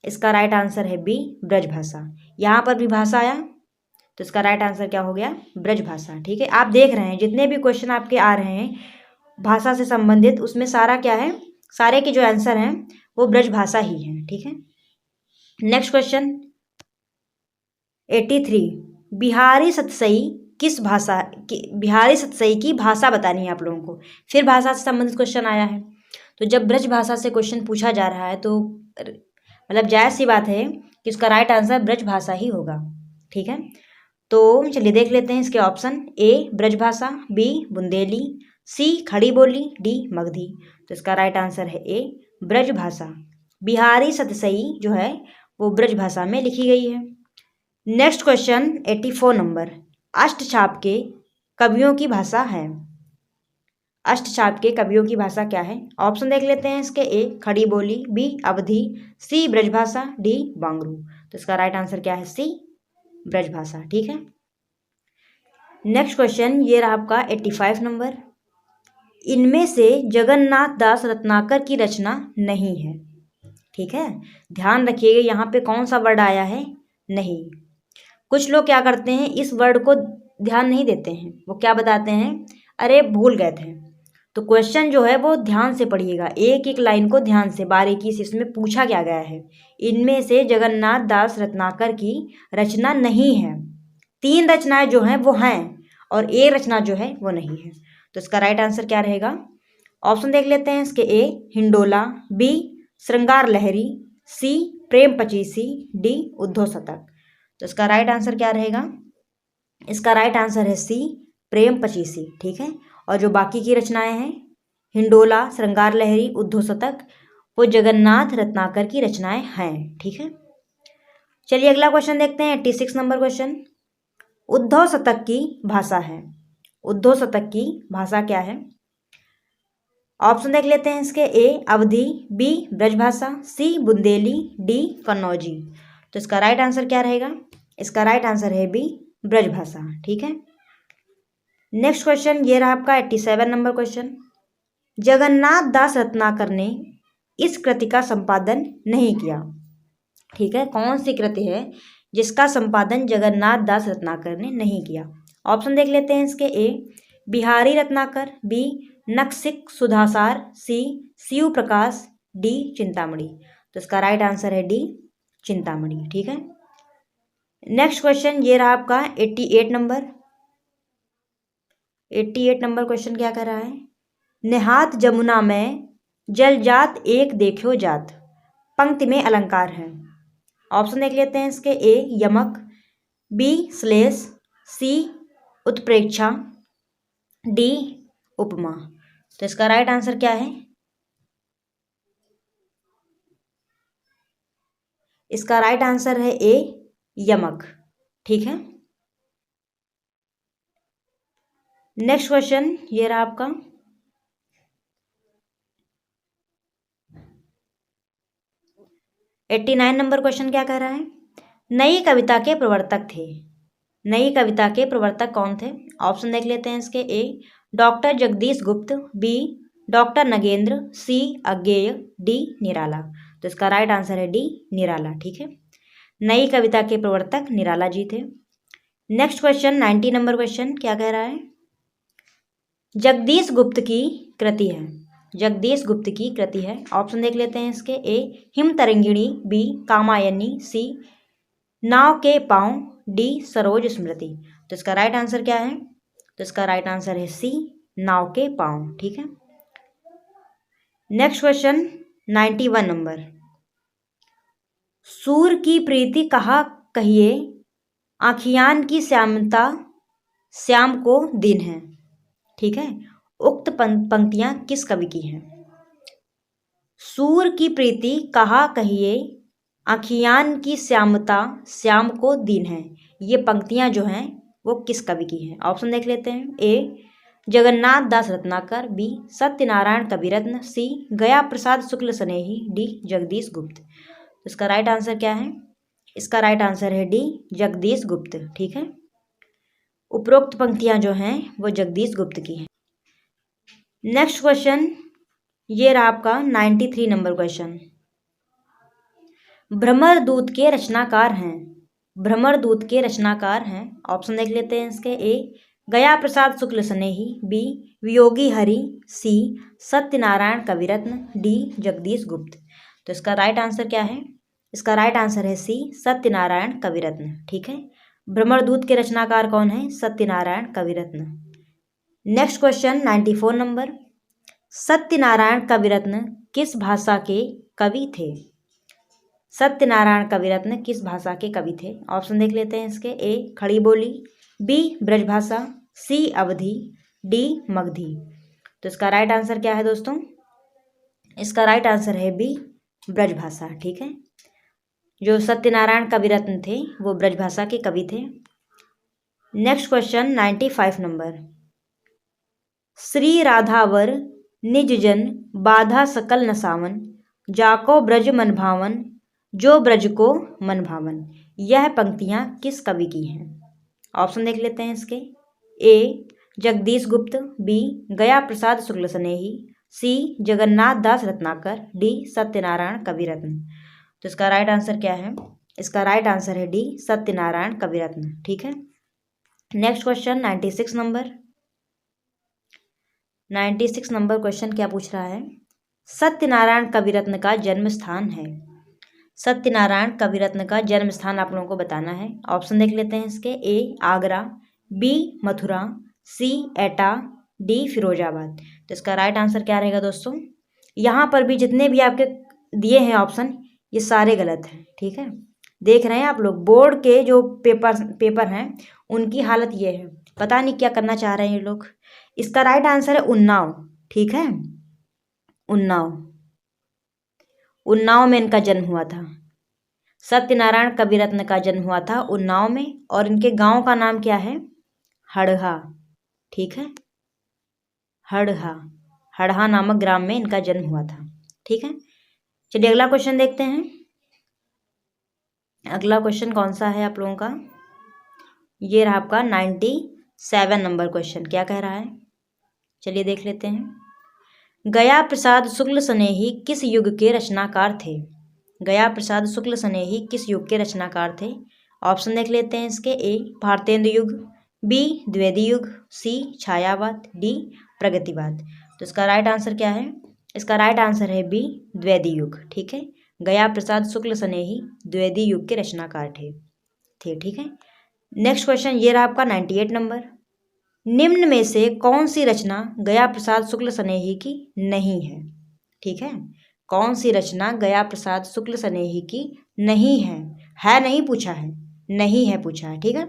इसका राइट आंसर है बी ब्रजभाषा। यहाँ पर भी भाषा आया तो इसका राइट आंसर क्या हो गया? ब्रजभाषा। ठीक है, आप देख रहे हैं जितने भी क्वेश्चन आपके आ रहे हैं भाषा से संबंधित, उसमें सारा क्या है? सारे के जो आंसर हैं वो ब्रजभाषा ही है। ठीक है, नेक्स्ट क्वेश्चन 83। बिहारी सतसई किस भाषा की? बिहारी सतसई की भाषा बतानी है आप लोगों को। फिर भाषा से संबंधित क्वेश्चन आया है, तो जब ब्रज भाषा से क्वेश्चन पूछा जा रहा है तो मतलब जायज़ सी बात है कि उसका राइट आंसर ब्रज भाषा ही होगा। ठीक है, तो चलिए देख लेते हैं इसके ऑप्शन। ए ब्रज भाषा, बी बुंदेली, सी खड़ी बोली, डी मगधी। तो इसका राइट आंसर है ए ब्रज भाषा। बिहारी सतसई जो है वो ब्रज भाषा में लिखी गई है। Next question 84 number. अष्टछाप के कवियों की भाषा है। अष्टछाप के कवियों की भाषा क्या है? ऑप्शन देख लेते हैं इसके। ए खड़ी बोली, बी अवधी, सी ब्रजभाषा, डी बांगरू। तो इसका राइट आंसर क्या है? सी ब्रजभाषा। ठीक है, नेक्स्ट क्वेश्चन ये रहा आपका 85 नंबर। इनमें से जगन्नाथ दास रत्नाकर की रचना नहीं है। ठीक है, ध्यान रखिएगा यहाँ पे कौन सा वर्ड आया है? नहीं। कुछ लोग क्या करते हैं, इस वर्ड को ध्यान नहीं देते हैं, वो क्या बताते हैं, अरे भूल गए थे। तो क्वेश्चन जो है वो ध्यान से पढ़िएगा, एक एक लाइन को ध्यान से बारीकी से। इसमें पूछा क्या गया है? इनमें से जगन्नाथ दास रत्नाकर की रचना नहीं है। 3 रचनाएं जो हैं वो हैं और एक रचना जो है वो नहीं है। तो इसका राइट आंसर क्या रहेगा? ऑप्शन देख लेते हैं इसके। ए हिंडोला, बी श्रृंगार लहरी, सी प्रेम पचीसी, डी उद्धव शतक। तो इसका राइट आंसर क्या रहेगा? इसका राइट आंसर है सी प्रेम पचीसी। ठीक है, और जो बाकी की रचनाएं हैं हिंडोला, श्रृंगार लहरी, उद्धव शतक, वो जगन्नाथ रत्नाकर की रचनाएं हैं। ठीक है, चलिए अगला क्वेश्चन देखते हैं। 86 नंबर क्वेश्चन, उद्धव शतक की भाषा है। उद्धव शतक की भाषा क्या है? ऑप्शन देख लेते हैं इसके। ए अवधी, बी ब्रजभाषा, सी बुंदेली, डी कन्नौजी। तो इसका राइट आंसर क्या रहेगा? इसका राइट आंसर है बी ब्रजभाषा। ठीक है, नेक्स्ट क्वेश्चन ये रहा आपका 87 नंबर क्वेश्चन, जगन्नाथ दास रत्नाकर ने इस कृति का संपादन नहीं किया। ठीक है, कौन सी कृति है जिसका संपादन जगन्नाथ दास रत्नाकर ने नहीं किया? ऑप्शन देख लेते हैं इसके। ए बिहारी रत्नाकर, बी नखशिख सुधासार, सी शिव प्रकाश, डी चिंतामणि। तो इसका राइट आंसर है डी चिंतामणि। ठीक है, नेक्स्ट क्वेश्चन ये रहा आपका 88 नंबर। 88 नंबर क्वेश्चन क्या कर रहा है? नेहात जमुना में जल जात एक देखो जात, पंक्ति में अलंकार है। ऑप्शन देख लेते हैं इसके। ए यमक, बी श्लेष, सी उत्प्रेक्षा, डी उपमा। तो इसका राइट आंसर क्या है? इसका राइट आंसर है ए यमक। ठीक है, नेक्स्ट क्वेश्चन ये रहा आपका 89 नंबर क्वेश्चन क्या कह रहा है? नई कविता के प्रवर्तक थे। नई कविता के प्रवर्तक कौन थे? ऑप्शन देख लेते हैं इसके। ए डॉक्टर जगदीश गुप्त, बी डॉक्टर नगेंद्र, सी अज्ञेय, डी निराला। तो इसका राइट आंसर है डी निराला। ठीक है, नई कविता के प्रवर्तक निराला जी थे। नेक्स्ट क्वेश्चन 90 नंबर क्वेश्चन क्या कह रहा है? जगदीश गुप्त की कृति है। जगदीश गुप्त की कृति है। ऑप्शन देख लेते हैं इसके। A Him Tarangini, B Kamayani, C Nav Ke Panv, D Saroj स्मृति। तो इसका राइट आंसर क्या है? तो इसका राइट आंसर है सी नाव के पांव। ठीक है, नेक्स्ट क्वेश्चन 91 नंबर, सूर की प्रीति कहा कहिए, आखियान की श्यामता श्याम को दिन है। ठीक है, उक्त पंक्तियां किस कवि की हैं? सूर की प्रीति कहा कहिए, आखियान की श्यामता श्याम को दिन है, ये पंक्तियां जो हैं वो किस कवि की हैं? ऑप्शन देख लेते हैं। ए जगन्नाथ दास रत्नाकर, बी सत्यनारायण कविरत्न, सी गया प्रसाद शुक्ल स्नेही, डी जगदीश गुप्त। इसका राइट आंसर क्या है? इसका राइट आंसर है डी जगदीश गुप्त। ठीक है, उपरोक्त पंक्तियां जो हैं वो जगदीश गुप्त की हैं। नेक्स्ट क्वेश्चन ये रहा आपका 93 नंबर क्वेश्चन, भ्रमर दूत के रचनाकार हैं। भ्रमर दूत के रचनाकार हैं। ऑप्शन देख लेते हैं इसके। ए गया प्रसाद शुक्ल स्नेही, बी वियोगी हरि, सी सत्यनारायण कविरत्न, डी जगदीश गुप्त। तो इसका राइट आंसर क्या है? इसका राइट आंसर है सी सत्यनारायण कविरत्न। ठीक है, भ्रमरदूत के रचनाकार कौन है? सत्यनारायण कविरत्न। नेक्स्ट क्वेश्चन 94 नंबर, सत्यनारायण कविरत्न किस भाषा के कवि थे? सत्यनारायण कविरत्न किस भाषा के कवि थे? ऑप्शन देख लेते हैं इसके। ए खड़ी बोली, बी ब्रजभाषा, सी अवधी, डी मगधी। तो इसका राइट आंसर क्या है दोस्तों? इसका राइट आंसर है बी ब्रजभाषा। ठीक है, जो सत्यनारायण कविरत्न थे वो ब्रजभाषा के कवि थे। नेक्स्ट क्वेश्चन 95 नंबर, श्री राधावर निज जन बाधा सकल नसावन, जाको ब्रज मन भावन, जो ब्रज को मन भावन। यह पंक्तियां किस कवि की हैं? ऑप्शन देख लेते हैं इसके। ए जगदीश गुप्त, बी गया प्रसाद शुक्ल स्नेही, सी जगन्नाथ दास रत्नाकर, डी सत्यनारायण कविरत्न। तो इसका राइट आंसर क्या है? इसका राइट आंसर है डी सत्यनारायण कविरत्न। ठीक है, next question 96 number. 96 number question क्या पूछ रहा है? सत्यनारायण कविरत्न का जन्म स्थान है। सत्यनारायण कविरत्न का जन्म स्थान आप लोगों को बताना है। ऑप्शन देख लेते हैं इसके। ए आगरा, बी मथुरा, सी एटा, डी फिरोजाबाद। तो इसका राइट आंसर क्या रहेगा दोस्तों? यहाँ पर भी जितने भी आपके दिए हैं ऑप्शन, ये सारे गलत हैं। ठीक है, देख रहे हैं आप लोग, बोर्ड के जो पेपर हैं उनकी हालत ये है, पता नहीं क्या करना चाह रहे हैं ये लोग। इसका राइट आंसर है उन्नाव। ठीक है, उन्नाव। उन्नाव में इनका जन्म हुआ था। सत्यनारायण कविरत्न का जन्म हुआ था उन्नाव में, और इनके गांव का नाम क्या है? हड़हा। ठीक है, हड़हा, हड़हा नामक ग्राम में इनका जन्म हुआ था। ठीक है, चलिए अगला क्वेश्चन देखते हैं। अगला क्वेश्चन कौन सा है आप लोगों का? ये रहा आपका 97 नंबर क्वेश्चन। क्या कह रहा है, चलिए देख लेते हैं। गया प्रसाद शुक्ल स्नेही किस युग के रचनाकार थे? गया प्रसाद शुक्ल स्नेही किस युग के रचनाकार थे? ऑप्शन देख लेते हैं इसके। ए भारतेंदु युग, बी द्विवेदी युग, सी छायावाद, डी प्रगतिवाद। तो इसका राइट आंसर क्या है? इसका राइट आंसर है बी द्विवेदी युग। ठीक है, गया प्रसाद शुक्ल स्नेही द्विवेदी युग के रचनाकार थे। ठीक है, नेक्स्ट क्वेश्चन ये रहा आपका 98 नंबर। निम्न में से कौन सी रचना गया प्रसाद शुक्ल स्नेही की नहीं है? ठीक है, कौन सी रचना गया प्रसाद शुक्ल स्नेही की नहीं है नहीं पूछा है, नहीं है पूछा है। ठीक है,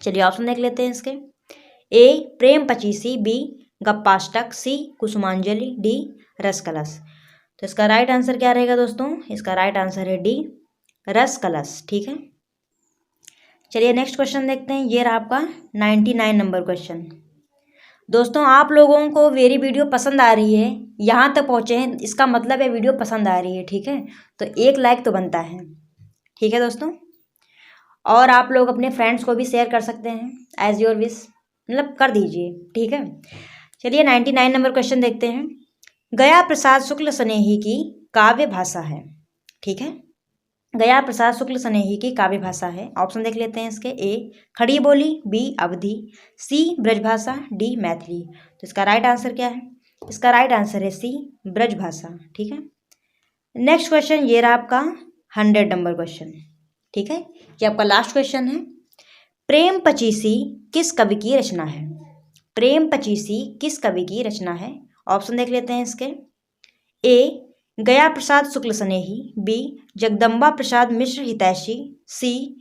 चलिए ऑप्शन देख लेते हैं इसके। ए प्रेम पचीसी, बी गप्पाष्टक, सी कुसुमांजलि, डी रस कलश। तो इसका राइट आंसर क्या रहेगा दोस्तों? इसका राइट आंसर है डी रस कलश। ठीक है, चलिए नेक्स्ट क्वेश्चन देखते हैं। ये रहा आपका 99 नंबर क्वेश्चन। दोस्तों आप लोगों को मेरी वीडियो पसंद आ रही है, यहाँ तक पहुँचे हैं, इसका मतलब है वीडियो पसंद आ रही है। ठीक है, तो एक लाइक तो बनता है। ठीक है दोस्तों, और आप लोग अपने फ्रेंड्स को भी शेयर कर सकते हैं, एज योर विश, मतलब कर दीजिए। ठीक है, चलिए 99 नंबर क्वेश्चन देखते हैं। गया प्रसाद शुक्ल स्नेही की काव्य भाषा है? ठीक है, गया प्रसाद शुक्ल स्नेही की काव्य भाषा है। ऑप्शन देख लेते हैं इसके। ए खड़ी बोली, बी अवधी, सी ब्रजभाषा, डी मैथिली। तो इसका राइट आंसर क्या है? इसका राइट आंसर है सी ब्रजभाषा। ठीक है, नेक्स्ट क्वेश्चन ये रहा आपका 100 नंबर क्वेश्चन। ठीक है, ये आपका लास्ट क्वेश्चन है। प्रेम पचीसी किस कवि की रचना है? प्रेम पचीसी किस कवि की रचना है? ऑप्शन देख लेते हैं इसके। ए गया प्रसाद शुक्ल स्नेही, बी जगदम्बा प्रसाद मिश्र हितैषी, सी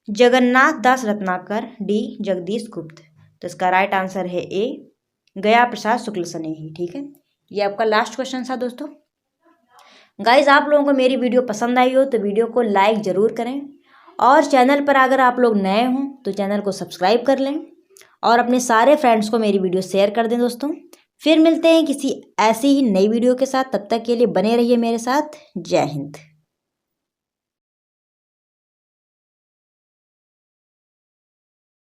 जगन्नाथ दास रत्नाकर, डी जगदीश गुप्त। तो इसका राइट आंसर है ए गया प्रसाद शुक्ल स्नेही। ठीक है, ये आपका लास्ट क्वेश्चन था दोस्तों। गाइज आप लोगों को मेरी वीडियो पसंद आई हो तो वीडियो को लाइक ज़रूर करें, और चैनल पर अगर आप लोग नए हों तो चैनल को सब्सक्राइब कर लें, और अपने सारे फ्रेंड्स को मेरी वीडियो शेयर कर दें दोस्तों। फिर मिलते हैं किसी ऐसी ही नई वीडियो के साथ, तब तक के लिए बने रहिए मेरे साथ। जय हिंद।